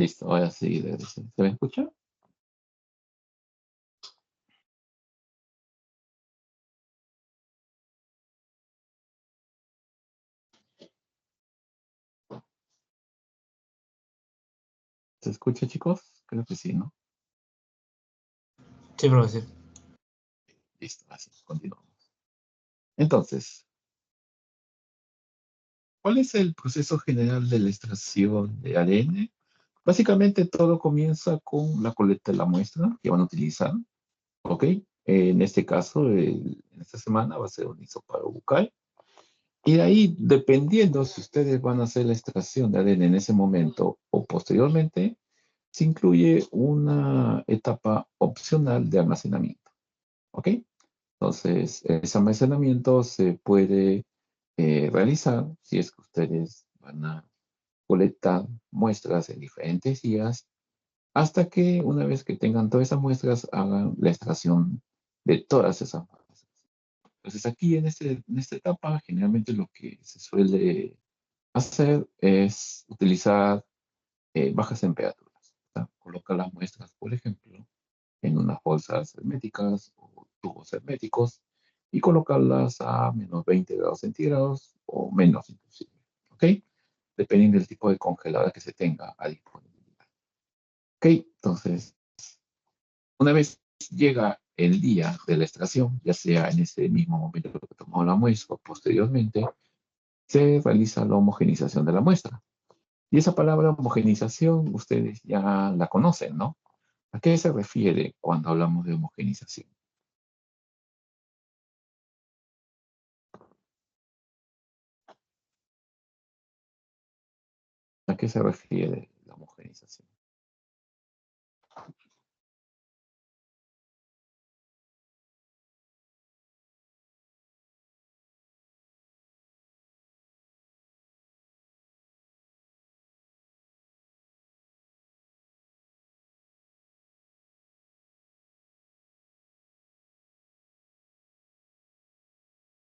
Listo, ahora sí, ¿se me escucha? ¿Se escucha, chicos? Creo que sí, ¿no? Sí, profesor. Listo, así, continuamos. Entonces, ¿cuál es el proceso general de la extracción de ADN? Básicamente todo comienza con la colecta de la muestra que van a utilizar, ¿ok? En este caso, en esta semana va a ser un hisopado bucal. Y de ahí, dependiendo si ustedes van a hacer la extracción de ADN en ese momento o posteriormente, se incluye una etapa opcional de almacenamiento, ¿ok? Entonces, ese almacenamiento se puede realizar si es que ustedes van a colectar muestras en diferentes días hasta que una vez que tengan todas esas muestras hagan la extracción de todas esas muestras. Entonces aquí en esta etapa generalmente lo que se suele hacer es utilizar bajas temperaturas. ¿Tá? Colocar las muestras, por ejemplo, en unas bolsas herméticas o tubos herméticos y colocarlas a menos 20 grados centígrados o menos inclusive. ¿Ok? Dependiendo del tipo de congelada que se tenga a disponibilidad. ¿Ok? Entonces, una vez llega el día de la extracción, ya sea en ese mismo momento que tomamos la muestra o posteriormente, se realiza la homogenización de la muestra. Y esa palabra homogenización ustedes ya la conocen, ¿no? ¿A qué se refiere cuando hablamos de homogenización? ¿A qué se refiere la homogenización?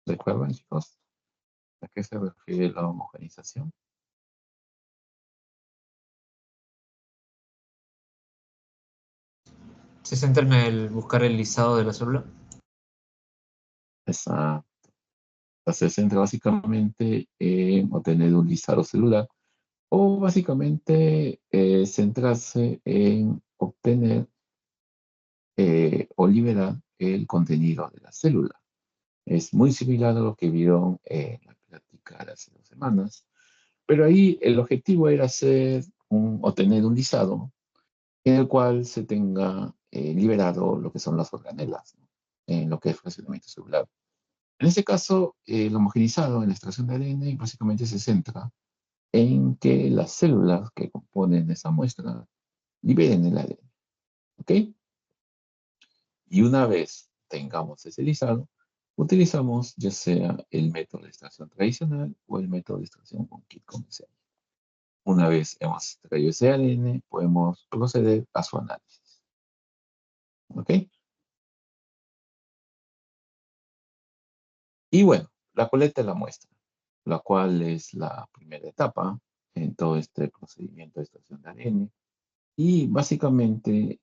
¿Recuerdan, chicos? ¿A qué se refiere la homogenización? ¿Se centra en el buscar el lisado de la célula? Esa se centra básicamente en obtener un listado celular o básicamente centrarse en obtener o liberar el contenido de la célula. Es muy similar a lo que vieron en la plática de hace 2 semanas, pero ahí el objetivo era obtener un lisado en el cual se tenga liberado lo que son las organelas, ¿no? En lo que es funcionamiento celular. En este caso, el homogenizado en la extracción de ADN básicamente se centra en que las células que componen esa muestra liberen el ADN, ¿ok? Y una vez tengamos ese lisado, utilizamos ya sea el método de extracción tradicional o el método de extracción con kit comercial. Una vez hemos extraído ese ADN, podemos proceder a su análisis, ¿ok? Y bueno, la colecta de la muestra, la cual es la primera etapa en todo este procedimiento de extracción de ADN. Y básicamente,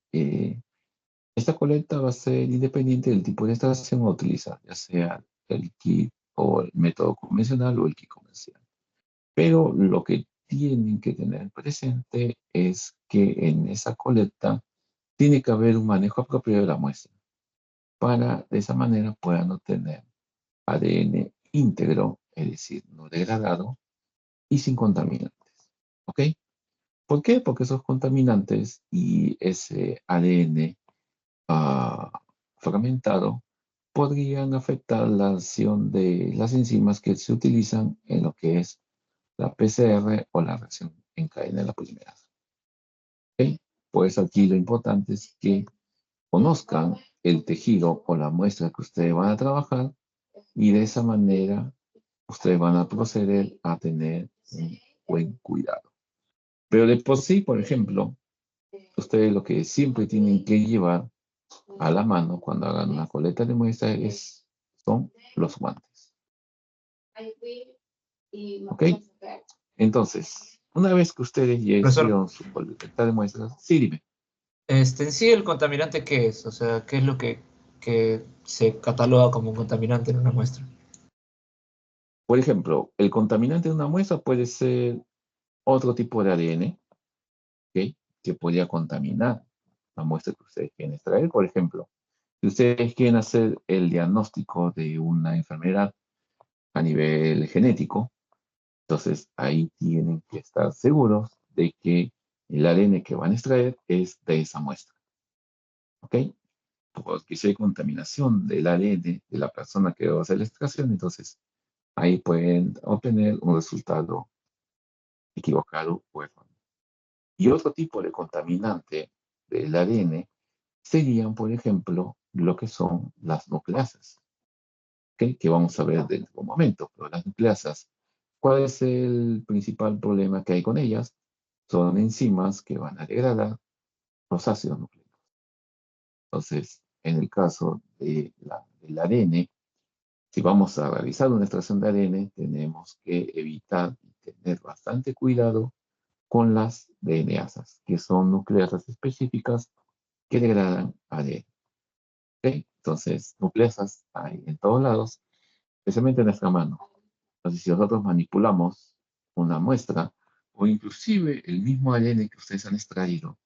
esta colecta va a ser independiente del tipo de extracción a utilizar, ya sea el kit o el método convencional o el kit comercial. Pero lo que tienen que tener presente es que en esa colecta tiene que haber un manejo apropiado de la muestra para de esa manera puedan obtener ADN íntegro, es decir, no degradado y sin contaminantes. ¿Ok? ¿Por qué? Porque esos contaminantes y ese ADN fragmentado podrían afectar la acción de las enzimas que se utilizan en lo que es la PCR o la reacción en cadena de la polimerasa. ¿Ok? Pues aquí lo importante es que conozcan el tejido o la muestra que ustedes van a trabajar y de esa manera ustedes van a proceder a tener un buen cuidado. Pero de por sí, por ejemplo, ustedes lo que siempre tienen que llevar a la mano cuando hagan una colecta de muestra son los guantes. ¿Ok? Entonces, una vez que ustedes ya Profesor, hicieron su colecta de muestras, sí, dime. en sí el contaminante, ¿qué es? O sea, ¿qué es lo que se cataloga como un contaminante en una muestra? Por ejemplo, el contaminante de una muestra puede ser otro tipo de ADN, ¿ok? Que podría contaminar la muestra que ustedes quieren extraer. Por ejemplo, si ustedes quieren hacer el diagnóstico de una enfermedad a nivel genético, entonces ahí tienen que estar seguros de que el ADN que van a extraer es de esa muestra, ¿ok? Porque si hay contaminación del ADN de la persona que va a hacer la extracción, entonces ahí pueden obtener un resultado equivocado o erróneo. Y otro tipo de contaminante del ADN serían, por ejemplo, lo que son las nucleasas, ¿ok? Que vamos a ver dentro de un momento. Pero las nucleasas, ¿cuál es el principal problema que hay con ellas? Son enzimas que van a degradar los ácidos nucleicos. Entonces, en el caso del ADN, si vamos a realizar una extracción de ADN, tenemos que evitar y tener bastante cuidado con las DNasas, que son nucleasas específicas que degradan ADN. ¿Ok? Entonces, nucleasas hay en todos lados, especialmente en nuestra mano. Entonces, si nosotros manipulamos una muestra, o inclusive el mismo ADN que ustedes han extraído,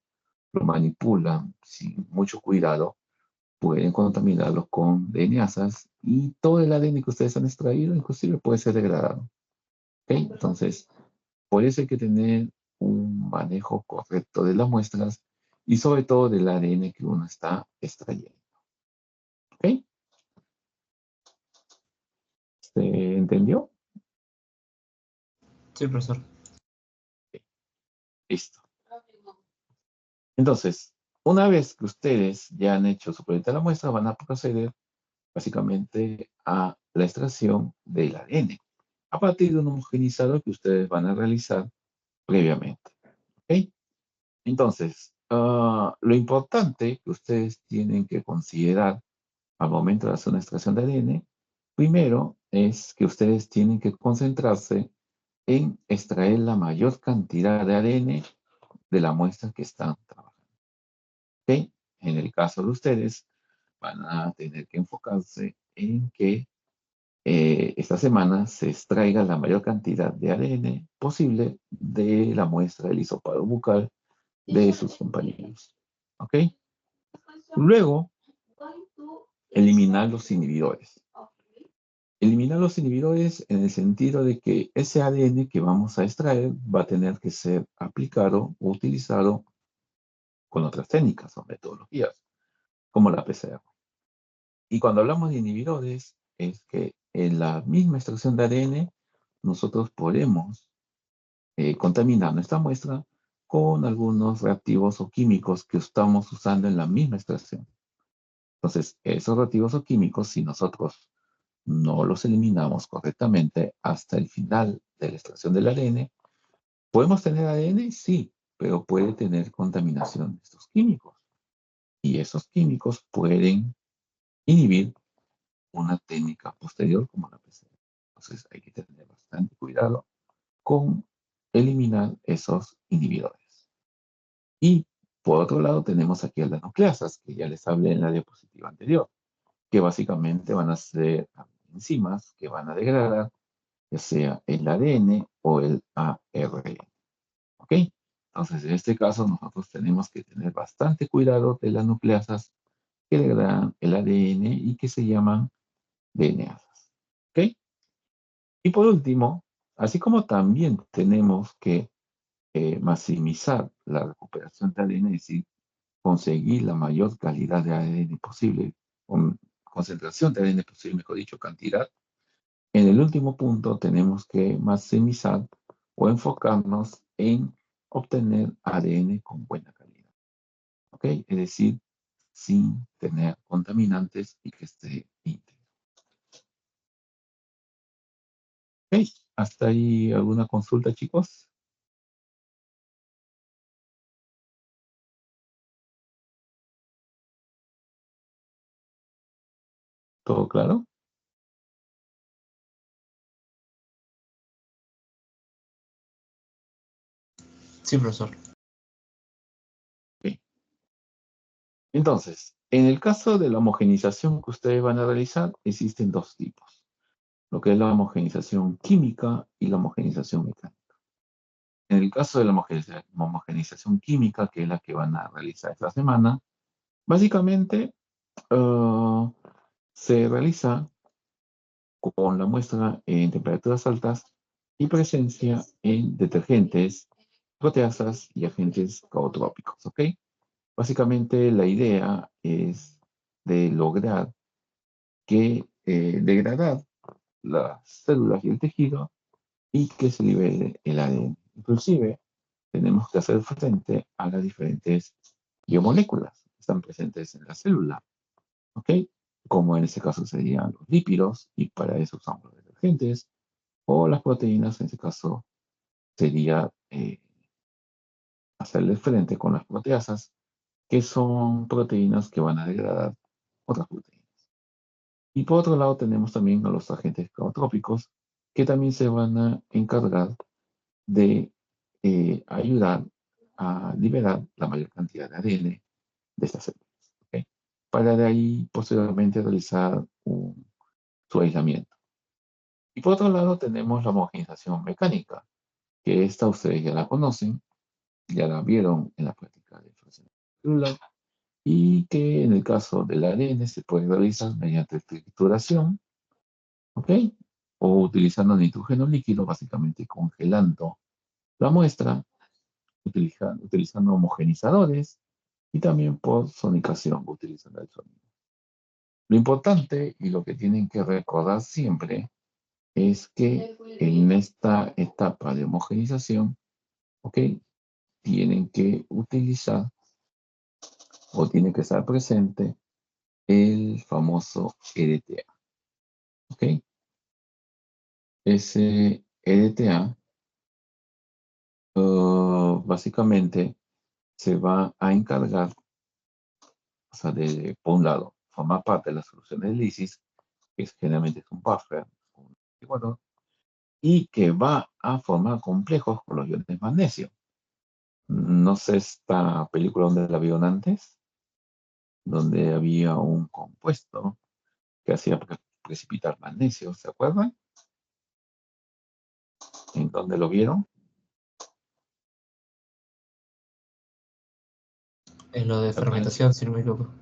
lo manipulan sin mucho cuidado, pueden contaminarlo con DNasas y todo el ADN que ustedes han extraído inclusive puede ser degradado. ¿Ok? Entonces, por eso hay que tener un manejo correcto de las muestras y sobre todo del ADN que uno está extrayendo. ¿Ok? ¿Se entendió? Sí, profesor. Listo. Entonces, una vez que ustedes ya han hecho su proyecto de la muestra, van a proceder básicamente a la extracción del ADN a partir de un homogenizado que ustedes van a realizar previamente. ¿Ok? Entonces, lo importante que ustedes tienen que considerar al momento de hacer una extracción de ADN, primero es que ustedes tienen que concentrarse en extraer la mayor cantidad de ADN de la muestra que están trabajando. ¿Ok? En el caso de ustedes, van a tener que enfocarse en que esta semana se extraiga la mayor cantidad de ADN posible de la muestra del hisopado bucal de sus compañeros. ¿Ok? Luego, eliminar los inhibidores. Eliminar los inhibidores en el sentido de que ese ADN que vamos a extraer va a tener que ser aplicado o utilizado con otras técnicas o metodologías, como la PCR. Y cuando hablamos de inhibidores, es que en la misma extracción de ADN, nosotros podemos contaminar nuestra muestra con algunos reactivos o químicos que estamos usando en la misma extracción. Entonces, esos reactivos o químicos, si nosotros no los eliminamos correctamente hasta el final de la extracción del ADN, ¿podemos tener ADN? Sí, pero puede tener contaminación de estos químicos. Y esos químicos pueden inhibir una técnica posterior como la PCR. Entonces hay que tener bastante cuidado con eliminar esos inhibidores. Y por otro lado tenemos aquí a las nucleasas, que ya les hablé en la diapositiva anterior, que básicamente van a ser enzimas que van a degradar ya sea el ADN o el ARN. ¿Ok? Entonces, en este caso, nosotros tenemos que tener bastante cuidado de las nucleasas que degradan el ADN y que se llaman DNasas. ¿Ok? Y por último, así como también tenemos que maximizar la recuperación de ADN, es decir, conseguir la mayor calidad de ADN posible, con concentración de ADN posible, mejor dicho, cantidad. En el último punto tenemos que maximizar o enfocarnos en obtener ADN con buena calidad. ¿Ok? Es decir, sin tener contaminantes y que esté íntegro. ¿Ok? ¿Hasta ahí alguna consulta, chicos? ¿Todo claro? Sí, profesor. Entonces, en el caso de la homogenización que ustedes van a realizar, existen dos tipos. Lo que es la homogenización química y la homogenización mecánica. En el caso de la homogenización química, que es la que van a realizar esta semana, básicamente se realiza con la muestra en temperaturas altas y presencia en detergentes, proteasas y agentes caotrópicos, ¿ok? Básicamente la idea es de lograr que degradar las células y el tejido y que se libere el ADN. Inclusive tenemos que hacer frente a las diferentes biomoléculas que están presentes en la célula, ¿ok? Como en este caso serían los lípidos, y para eso usamos los detergentes, o las proteínas, en este caso sería hacerle frente con las proteasas, que son proteínas que van a degradar otras proteínas. Y por otro lado tenemos también a los agentes caotrópicos, que también se van a encargar de ayudar a liberar la mayor cantidad de ADN de estas células, ¿okay? Para de ahí posteriormente realizar su aislamiento. Y por otro lado tenemos la homogenización mecánica, que esta ustedes ya la conocen, ya la vieron en la práctica de fraccionamiento celular, y que en el caso del ADN se puede realizar mediante trituración, ¿ok? O utilizando nitrógeno líquido, básicamente congelando la muestra, utilizando homogenizadores y también por sonicación, utilizando el sonido. Lo importante y lo que tienen que recordar siempre es que en esta etapa de homogenización, ¿ok? Tienen que utilizar o tiene que estar presente el famoso EDTA, ¿ok? Ese EDTA básicamente se va a encargar, o sea, de, por un lado, formar parte de la solución de lisis, que generalmente es un buffer, un anticuador, y que va a formar complejos con los iones de magnesio. No sé esta película donde la vieron antes, donde había un compuesto que hacía precipitar magnesio, ¿se acuerdan? ¿En dónde lo vieron? En lo de fermentación, si no me equivoco.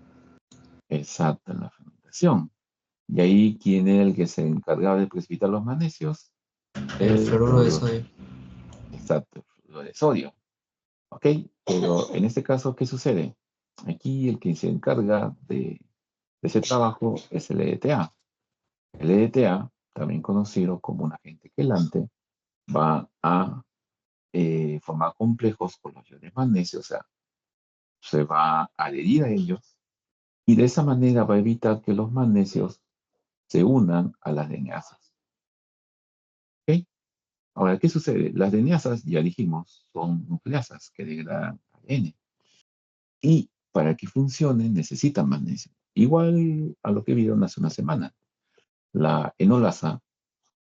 Exacto, en la fermentación. Y ahí, ¿quién era el que se encargaba de precipitar los magnesios? El fluoruro de sodio. Exacto, el fluoruro de sodio. ¿Ok? Pero en este caso, ¿qué sucede? Aquí el que se encarga de ese trabajo es el EDTA. El EDTA, también conocido como un agente quelante, va a formar complejos con los iones magnesio, o sea, se va a adherir a ellos y de esa manera va a evitar que los magnesios se unan a las lineasas. ¿Ok? Ahora, ¿qué sucede? Las lineasas, ya dijimos, son nucleasas que degradan ADN. Y para que funcionen necesitan magnesio. Igual a lo que vieron hace una semana. La enolasa,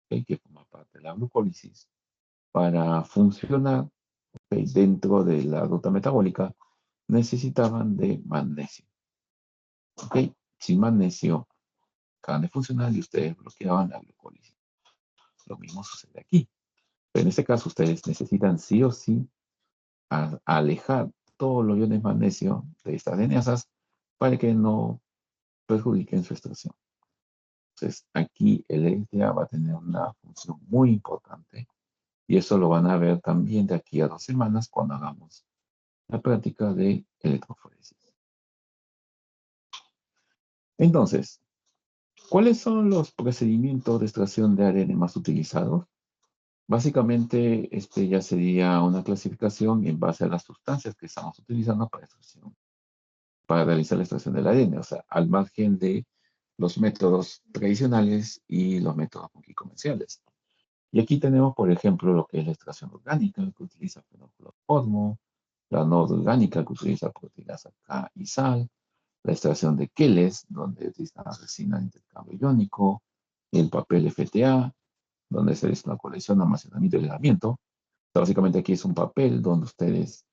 que forma parte de la glucólisis, para funcionar dentro de la ruta metabólica, necesitaban de magnesio. ¿Ok? Sin magnesio, acaban de funcionar y ustedes bloqueaban la glucólisis. Lo mismo sucede aquí. Pero en este caso, ustedes necesitan sí o sí alejar todos los iones magnesio de estas lineasas para que no perjudiquen su extracción. Entonces, aquí el EDTA va a tener una función muy importante y eso lo van a ver también de aquí a 2 semanas cuando hagamos la práctica de electroforesis. Entonces, ¿cuáles son los procedimientos de extracción de ADN más utilizados? Básicamente, este ya sería una clasificación en base a las sustancias que estamos utilizando para realizar la extracción del ADN, o sea, al margen de los métodos tradicionales y los métodos comerciales. Y aquí tenemos, por ejemplo, lo que es la extracción orgánica, que utiliza fenolcloroformo, la no orgánica, que utiliza proteínas K y sal, la extracción de queles, donde utiliza la resina de intercambio iónico, el papel FTA, donde se hace una colección, almacenamiento y aislamiento. Básicamente aquí es un papel donde ustedes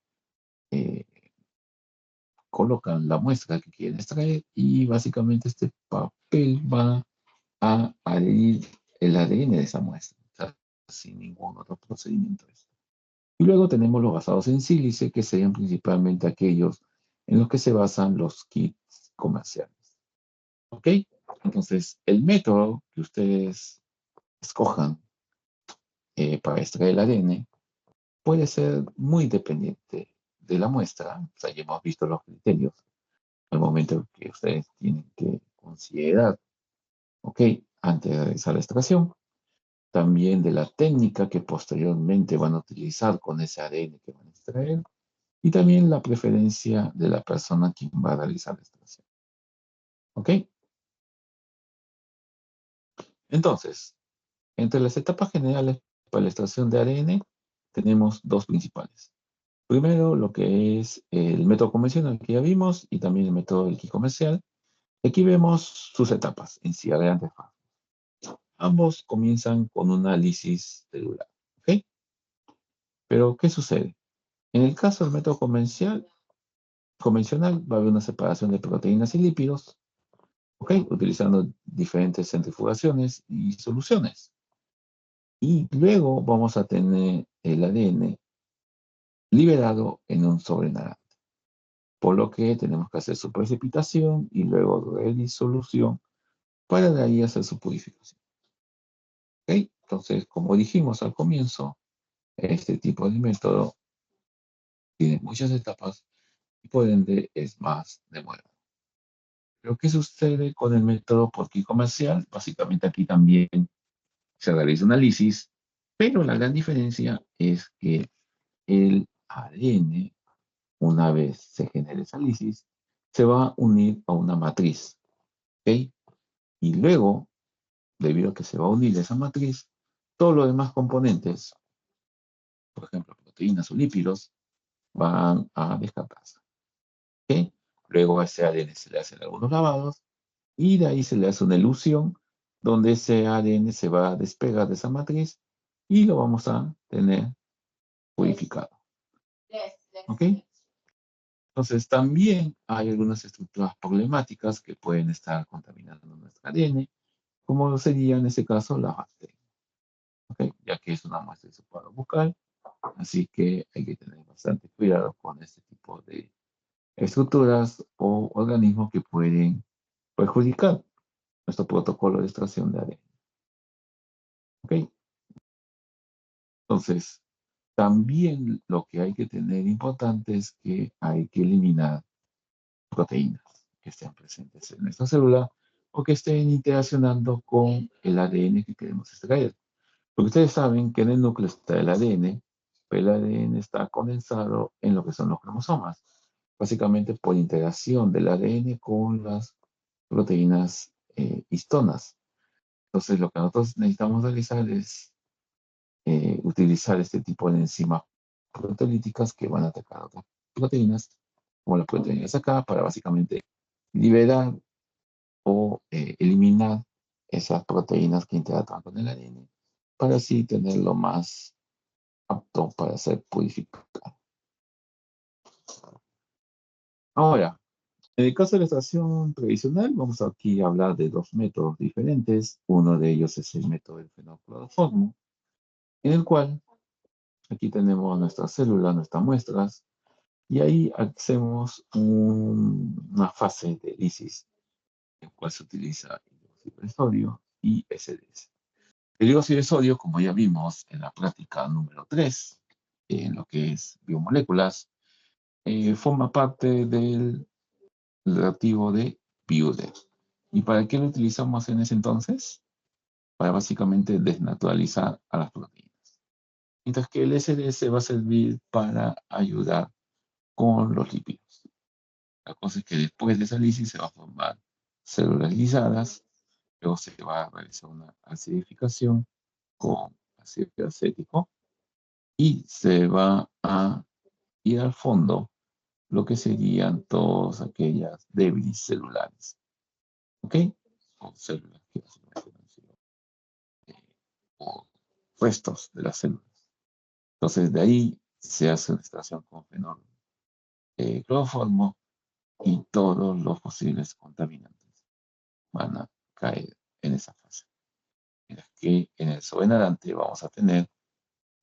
colocan la muestra que quieren extraer y básicamente este papel va a adherir el ADN de esa muestra, o sea, sin ningún otro procedimiento. Y luego tenemos los basados en sílice, que serían principalmente aquellos en los que se basan los kits comerciales. ¿Ok? Entonces, el método que ustedes escojan para extraer el ADN puede ser muy dependiente de la muestra. O sea, ya hemos visto los criterios al momento que ustedes tienen que considerar, ¿ok? Antes de realizar la extracción. También de la técnica que posteriormente van a utilizar con ese ADN que van a extraer. Y también la preferencia de la persona quien va a realizar la extracción. ¿Ok? Entonces, entre las etapas generales para la extracción de ADN, tenemos dos principales. Primero, lo que es el método convencional que ya vimos y también el método del kit comercial. Aquí vemos sus etapas en sí, adelante. Ambos comienzan con un análisis celular. ¿Ok? Pero, ¿qué sucede? En el caso del método convencional va a haber una separación de proteínas y lípidos, ¿ok? Utilizando diferentes centrifugaciones y soluciones. Y luego vamos a tener el ADN liberado en un sobrenadante. Por lo que tenemos que hacer su precipitación y luego de disolución para de ahí hacer su purificación. ¿Ok? Entonces, como dijimos al comienzo, este tipo de método tiene muchas etapas y por ende es más demorado. Pero ¿qué sucede con el método por kit comercial? Básicamente aquí también se realiza un análisis, pero la gran diferencia es que el ADN, una vez se genere esa lisis, se va a unir a una matriz. ¿Ok? Y luego, debido a que se va a unir a esa matriz, todos los demás componentes, por ejemplo, proteínas o lípidos, van a descartarse. ¿Ok? Luego a ese ADN se le hacen algunos lavados y de ahí se le hace una elución donde ese ADN se va a despegar de esa matriz y lo vamos a tener purificado. ¿Ok? Entonces, también hay algunas estructuras problemáticas que pueden estar contaminando nuestra ADN, como sería en este caso la bacteria, ¿ok? Ya que es una muestra de su cuadro bucal, así que hay que tener bastante cuidado con este tipo de estructuras o organismos que pueden perjudicar nuestro protocolo de extracción de ADN. ¿Ok? Entonces, también lo que hay que tener importante es que hay que eliminar proteínas que estén presentes en nuestra célula o que estén interaccionando con el ADN que queremos extraer. Porque ustedes saben que en el núcleo está el ADN, pero el ADN está condensado en lo que son los cromosomas, básicamente por interacción del ADN con las proteínas histonas. Entonces, lo que nosotros necesitamos realizar es utilizar este tipo de enzimas proteolíticas que van a atacar otras proteínas, como las proteínas acá, para básicamente liberar o eliminar esas proteínas que interactúan con el ADN, para así tenerlo más apto para ser purificado. Ahora, en el caso de la extracción previsional, vamos aquí a hablar de dos métodos diferentes. Uno de ellos es el método del fenocloroformo, en el cual aquí tenemos nuestras células, nuestras muestras, y ahí hacemos una fase de lisis, en la cual se utiliza hidróxido de sodio y SDS. El dióxido de sodio, como ya vimos en la práctica número 3, en lo que es biomoléculas, forma parte del reactivo de Biude. ¿Y para qué lo utilizamos en ese entonces? Para básicamente desnaturalizar a las proteínas. Mientras que el SDS va a servir para ayudar con los lípidos. La cosa es que después de esa lisis se va a formar células lisadas, luego se va a realizar una acidificación con ácido acético y se va a ir al fondo lo que serían todas aquellas débiles celulares, ¿ok? O células que básicamente han sido, o restos de las células. Entonces, de ahí se hace una extracción con fenol cloroformo y todos los posibles contaminantes van a caer en esa fase. En la que en el sobrennadante vamos a tener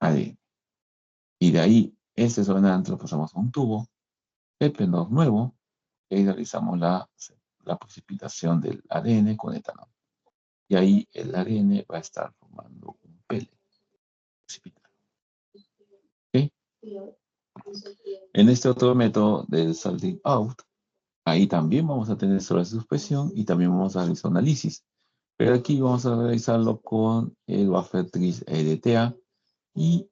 ADN. Y de ahí, este sobrennadante lo pasamos a un tubo, el penor nuevo, y ahí realizamos la precipitación del ADN con etanol. Y ahí el ADN va a estar formando un pele precipitado. ¿Okay? En este otro método del salting out, ahí también vamos a tener sobre suspensión y también vamos a realizar un análisis. Pero aquí vamos a realizarlo con el buffer tris EDTA y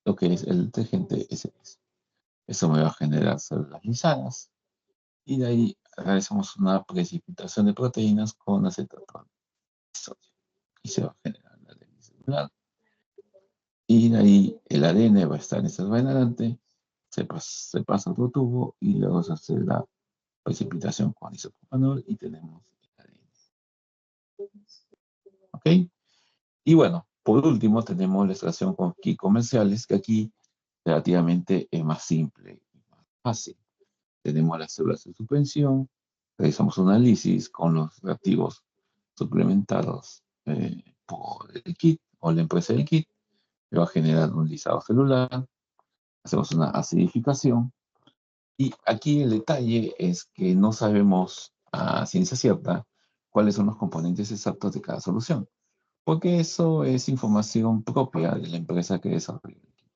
lo que es el detergente SS. Eso me va a generar células lisadas. Y de ahí realizamos una precipitación de proteínas con acetato de sodio. Y se va a generar la ADN celular. Y de ahí el ADN va a estar en este adelante, se pasa a otro tubo y luego se hace la precipitación con isopropanol y tenemos el ADN. ¿Ok? Y bueno, por último tenemos la extracción con kits comerciales, que aquí relativamente es más simple y más fácil. Tenemos las células de suspensión, realizamos un análisis con los reactivos suplementados por el kit o la empresa del kit, que va a generar un lisado celular, hacemos una acidificación y aquí el detalle es que no sabemos a ciencia cierta cuáles son los componentes exactos de cada solución, porque eso es información propia de la empresa que desarrolla el kit.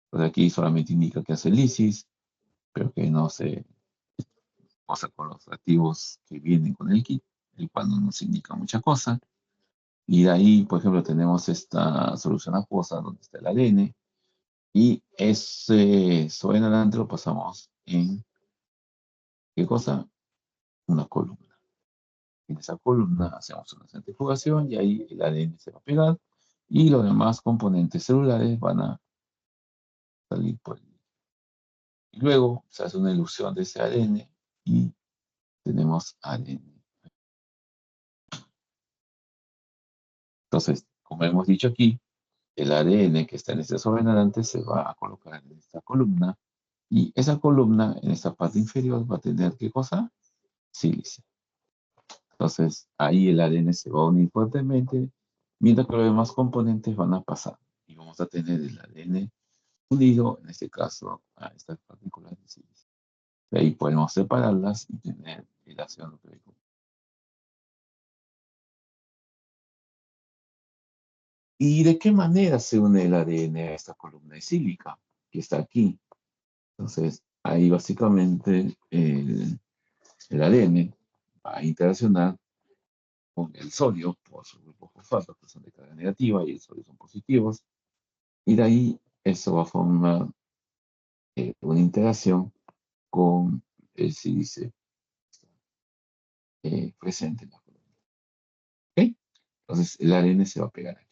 Entonces aquí solamente indica que hace lisis, pero que no se cosa con los reactivos que vienen con el kit, el cual no nos indica mucha cosa. Y de ahí, por ejemplo, tenemos esta solución acuosa donde está el ADN y ese sobrennadante lo pasamos en, ¿qué cosa? Una columna. En esa columna hacemos una centrifugación y ahí el ADN se va a pegar y los demás componentes celulares van a salir por ahí. Y luego se hace una ilusión de ese ADN y tenemos ADN. Entonces, como hemos dicho aquí, el ADN que está en este sobrennadante se va a colocar en esta columna y esa columna en esta parte inferior va a tener ¿qué cosa? Sílice. Entonces ahí el ADN se va a unir fuertemente, mientras que los demás componentes van a pasar y vamos a tener el ADN unido, en este caso, a estas partículas de sílice. De ahí podemos separarlas y tener el ácido nucleico. ¿Y de qué manera se une el ADN a esta columna sílica que está aquí? Entonces, ahí básicamente el ADN va a interaccionar con el sodio por sus grupos fosfatos que son de carga negativa y el sodio son positivos. Y de ahí eso va a formar una interacción con el sílice presente en la columna. ¿Ok? Entonces el ADN se va a pegar aquí.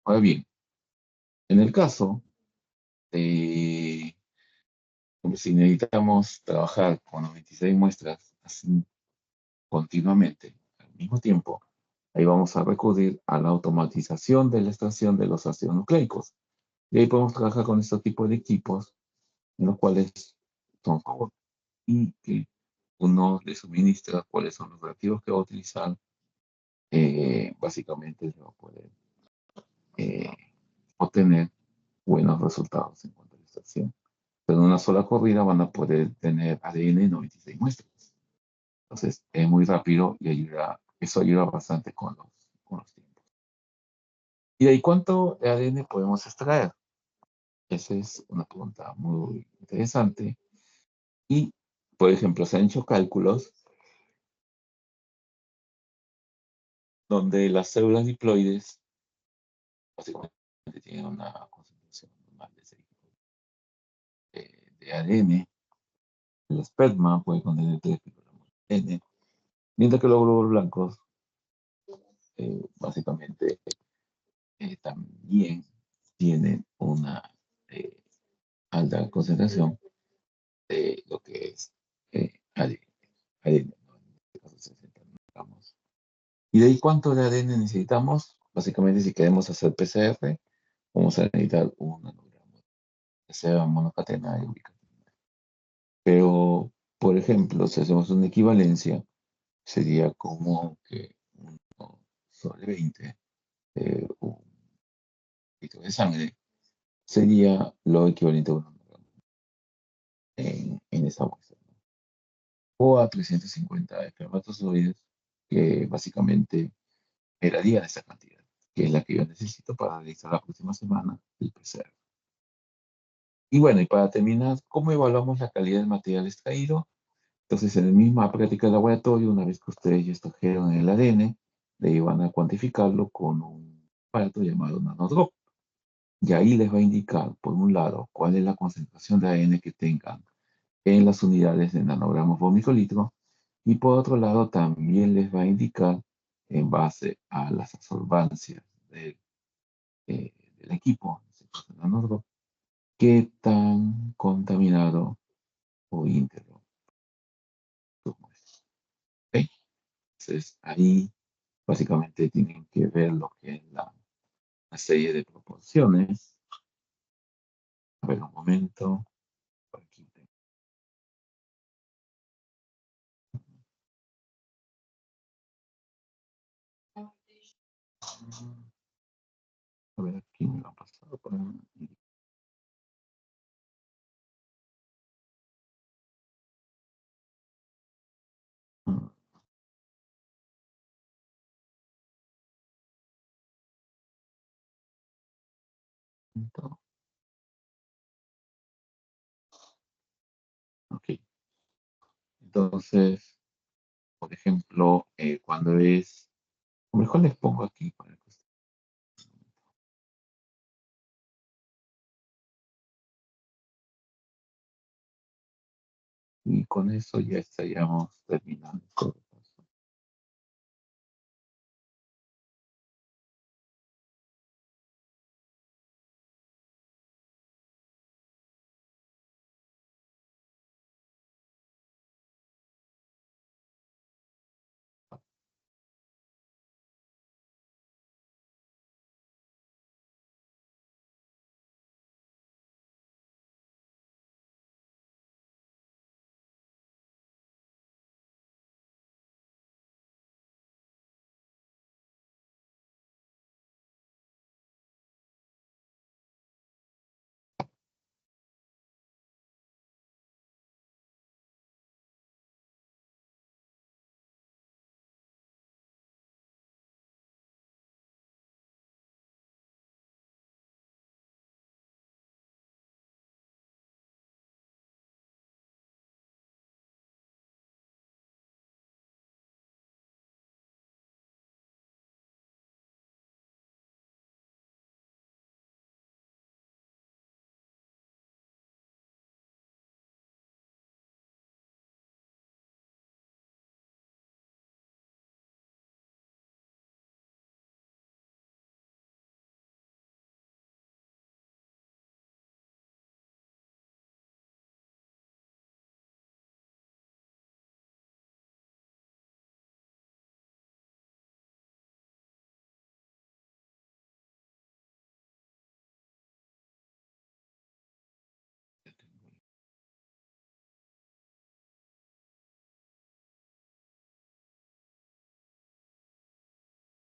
Ahora bien, en el caso de si necesitamos trabajar con 96 muestras así continuamente al mismo tiempo, ahí vamos a recurrir a la automatización de la extracción de los ácidos nucleicos. Y ahí podemos trabajar con este tipo de equipos, en los cuales son robots y que uno le suministra cuáles son los reactivos que va a utilizar. Básicamente se va a poder obtener buenos resultados en cuanto a la extracción. Pero en una sola corrida van a poder tener ADN en 96 muestras. Entonces es muy rápido y eso ayuda bastante con los tiempos. ¿Y de ahí cuánto de ADN podemos extraer? Esa es una pregunta muy interesante. Y, por ejemplo, se han hecho cálculos donde las células diploides básicamente tienen una concentración normal de 6 de ADN. El esperma puede contener 3 kilogramos de ADN, mientras que los glóbulos blancos básicamente también tienen una alta concentración de lo que es ADN, ¿no? En este caso 60 gramos. ¿Y de ahí cuánto de ADN necesitamos? Básicamente, si queremos hacer PCR, vamos a necesitar un nanogramo, que sea monocatenario, bicatenario. Pero, por ejemplo, si hacemos una equivalencia, sería como que 1/20 un litro de sangre sería lo equivalente a un nanogramo en esa muestra, ¿no? O a 350 espermatozoides, que básicamente darían esa cantidad, que es la que yo necesito para realizar la próxima semana el PCR. Y bueno, y para terminar, ¿cómo evaluamos la calidad del material extraído? Entonces, en la misma práctica de laboratorio, una vez que ustedes ya extrajeron el ADN, de ahí van a cuantificarlo con un aparato llamado nanodrop. Y ahí les va a indicar, por un lado, cuál es la concentración de ADN que tengan en las unidades de nanogramos por microlitro, y por otro lado, también les va a indicar, en base a las absorbancias del equipo, del nanodrop, qué tan contaminado o íntegro como es. ¿Ok? Entonces, ahí básicamente tienen que ver lo que es la serie de proporciones. A ver, un momento. Por aquí a ver, aquí me lo han pasado por ahí. Ok, entonces, por ejemplo, cuando es, o mejor les pongo aquí para que y con eso ya estaríamos terminando todo.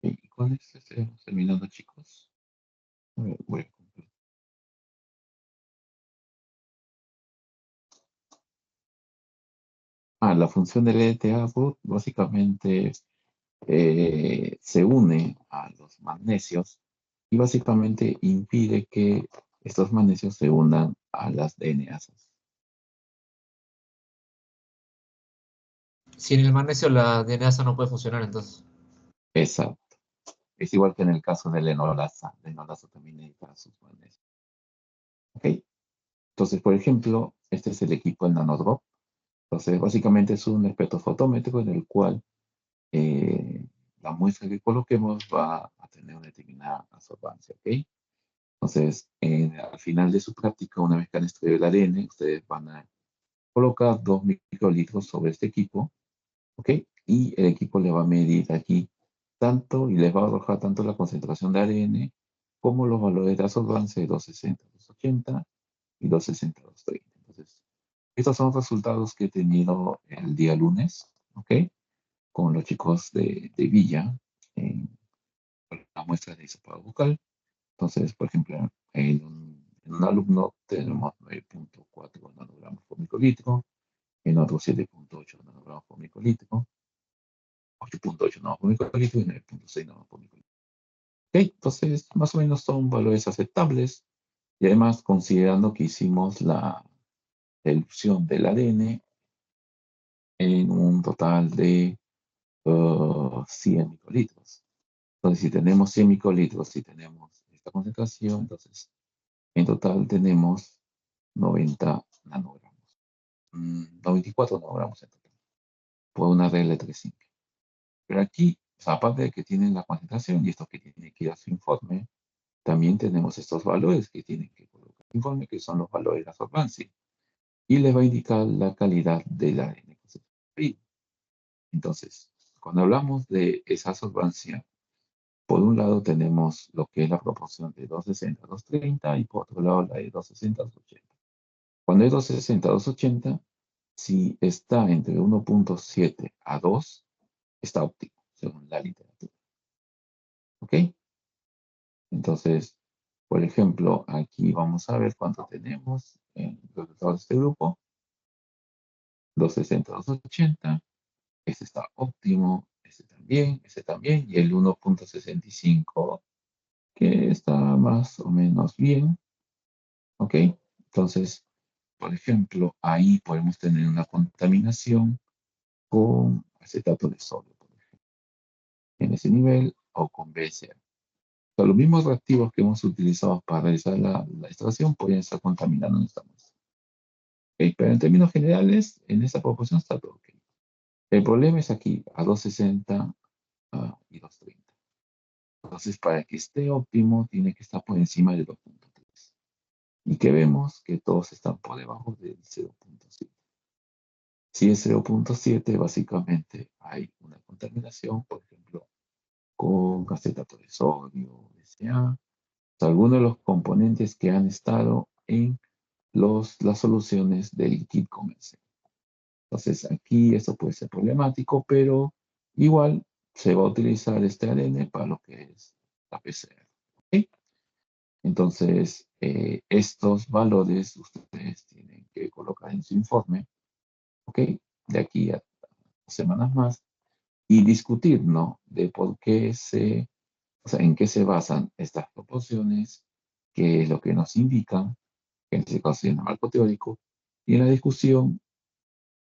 ¿Y con esto estaremos terminando, chicos? A ver, voy a completar. La función del ETH básicamente se une a los magnesios y básicamente impide que estos magnesios se unan a las DNAsas. Sin el magnesio la DNasa no puede funcionar entonces. Exacto. Es igual que en el caso de la enolasa. La enolasa también necesita sus magnesios. ¿Ok? Entonces, por ejemplo, este es el equipo del nanodrop. Entonces, básicamente es un espectrofotómetro en el cual la muestra que coloquemos va a tener una determinada absorbancia, ¿ok? Entonces, al final de su práctica, una vez que han extraído el ADN, ustedes van a colocar 2 microlitros sobre este equipo, ¿ok? Y el equipo le va a medir aquí tanto y les va a arrojar tanto la concentración de ADN como los valores de absorbancia de 260, 280 y 260, 230. Entonces, estos son los resultados que he tenido el día lunes, ¿ok? Con los chicos de Villa en la muestra de hisopado bucal. Entonces, por ejemplo, en un alumno tenemos 9.4 nanogramos por microlitro, en otro 7.8 nanogramos por microlitro, 8.8 nanogramos por microlitro y 9.6 nanogramos por microlitro. Ok, entonces más o menos son valores aceptables y además considerando que hicimos la erupción del ADN en un total de 100 microlitros. Entonces, si tenemos 100 microlitros y tenemos esta concentración, entonces en total tenemos 90 nanogramos. 94 nanogramos en total, por una regla de 3 simple. Pero aquí, o sea, aparte de que tienen la concentración y esto que tiene que ir a su informe, también tenemos estos valores que tienen que colocar en el informe, que son los valores de absorbancia. Y les va a indicar la calidad del ADN que se extraído. Entonces, cuando hablamos de esa absorbancia, por un lado tenemos lo que es la proporción de 260 a 230 y por otro lado la de 260 a 280. Cuando es 260 a 280, si está entre 1.7 a 2, está óptimo, según la literatura. ¿Ok? Entonces, por ejemplo, aquí vamos a ver cuánto tenemos en los resultados de este grupo. 260 a 280. Este está óptimo, este también, y el 1.65, que está más o menos bien. ¿Ok? Entonces, por ejemplo, ahí podemos tener una contaminación con acetato de sodio, por ejemplo, en ese nivel, o con BCA. O sea, los mismos reactivos que hemos utilizado para realizar la extracción pueden estar contaminando nuestra muestra. ¿Ok? Pero en términos generales, en esa proporción está todo ok. El problema es aquí, a 260 y 230. Entonces, para que esté óptimo, tiene que estar por encima de 2.3. Y que vemos que todos están por debajo del 0.7. Si es 0.7, básicamente hay una contaminación, por ejemplo, con acetato de sodio, BCA, algunos de los componentes que han estado en las soluciones del kit comercial. Entonces, aquí esto puede ser problemático, pero igual se va a utilizar este ADN para lo que es la PCR. ¿Okay? Entonces, estos valores ustedes tienen que colocar en su informe, ¿ok? De aquí a semanas más, y discutir, ¿no? De por qué o sea, en qué se basan estas proporciones, qué es lo que nos indican, que en este caso es el marco teórico, y en la discusión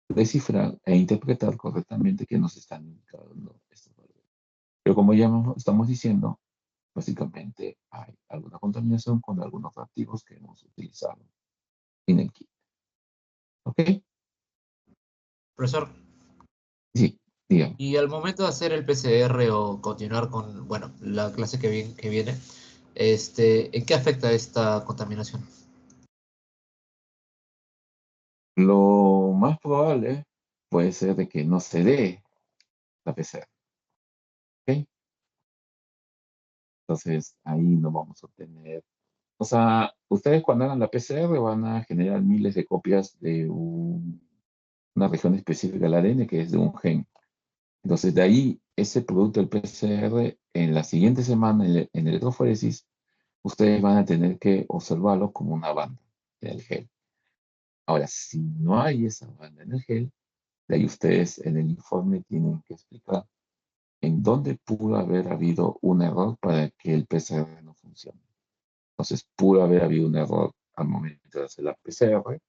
descifrar e interpretar correctamente qué nos están indicando estos valores. Pero como ya estamos diciendo, básicamente hay alguna contaminación con algunos reactivos que hemos utilizado en el kit. ¿Ok? Profesor, Sí, dígame. y al momento de hacer el PCR o continuar con, bueno, la clase que viene, ¿en qué afecta esta contaminación? Lo más probable puede ser de que no se dé la PCR. ¿Ok? Entonces ahí no vamos a obtener. O sea, ustedes cuando hagan la PCR van a generar miles de copias de una región específica del ADN que es de un gen. Entonces de ahí ese producto del PCR en la siguiente semana en electroforesis, ustedes van a tener que observarlo como una banda en el gel. Ahora, si no hay esa banda en el gel, de ahí ustedes en el informe tienen que explicar en dónde pudo haber habido un error para que el PCR no funcione. Entonces, pudo haber habido un error al momento de hacer la PCR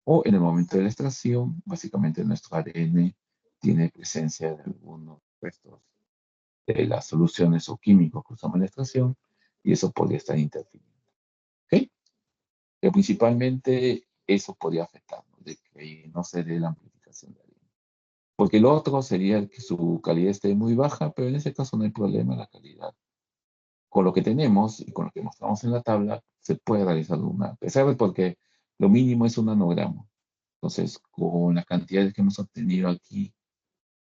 o en el momento de la extracción, básicamente nuestro ADN tiene presencia de algunos restos de las soluciones o químicos que usamos en la extracción y eso podría estar interfiriendo. ¿Ok? Pero principalmente eso podría afectarnos, de que no se dé la amplificación de ADN. Porque lo otro sería que su calidad esté muy baja, pero en ese caso no hay problema, la calidad. Con lo que tenemos y con lo que mostramos en la tabla, se puede realizar una PCR porque lo mínimo es un nanogramo. Entonces, con las cantidades que hemos obtenido aquí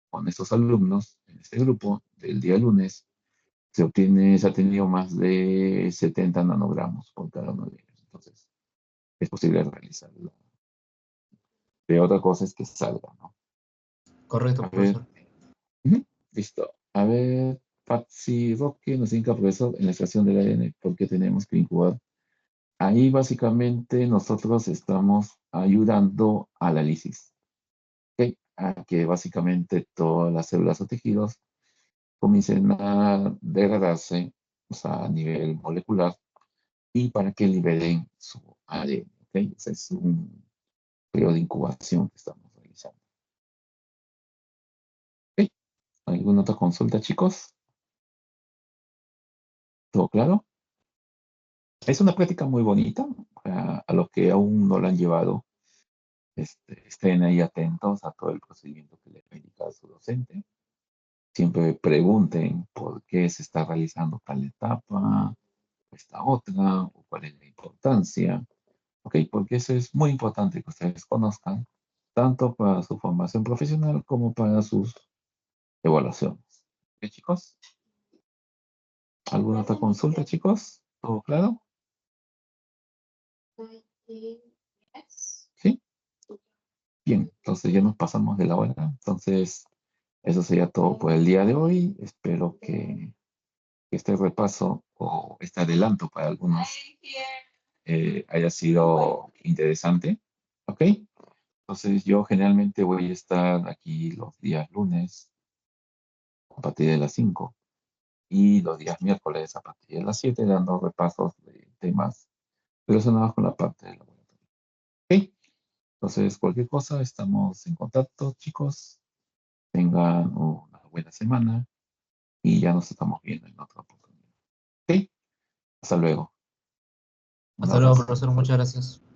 con estos alumnos, en este grupo del día lunes, se ha tenido más de 70 nanogramos por cada uno de ellos. Entonces, es posible realizarlo. Pero otra cosa es que salga, ¿no? Correcto, A ver, profesor. listo. A ver, Patsy Roque nos indica, profesor, en la estación del ADN, ¿por qué tenemos que incubar? Ahí básicamente nosotros estamos ayudando a la lisis, ¿ok? A que básicamente todas las células o tejidos comiencen a degradarse, o sea, a nivel molecular, y para que liberen su ADN, ¿ok? Ese es un periodo de incubación que estamos realizando. ¿Ok? ¿Alguna otra consulta, chicos? ¿Todo claro? Es una práctica muy bonita. A los que aún no la han llevado, estén ahí atentos a todo el procedimiento que les va a indicar su docente. Siempre pregunten por qué se está realizando tal etapa, o esta otra, o cuál es la importancia. ¿Ok? Porque eso es muy importante que ustedes conozcan, tanto para su formación profesional como para sus evaluaciones. ¿Ok, chicos? ¿Alguna otra consulta, chicos? ¿Todo claro? ¿Sí? Bien, entonces ya nos pasamos de la hora. Entonces, eso sería todo por el día de hoy. Espero que este repaso o este adelanto para algunos haya sido interesante. ¿Ok? Entonces, yo generalmente voy a estar aquí los días lunes a partir de las 5 y los días miércoles a partir de las 7 dando repasos de temas relacionados con la parte de laboratorio. ¿Ok? Entonces, cualquier cosa, estamos en contacto, chicos. Tengan una buena semana y ya nos estamos viendo en otra oportunidad. ¿Ok? Hasta luego. Un Hasta luego, abrazo. profesor. Muchas gracias.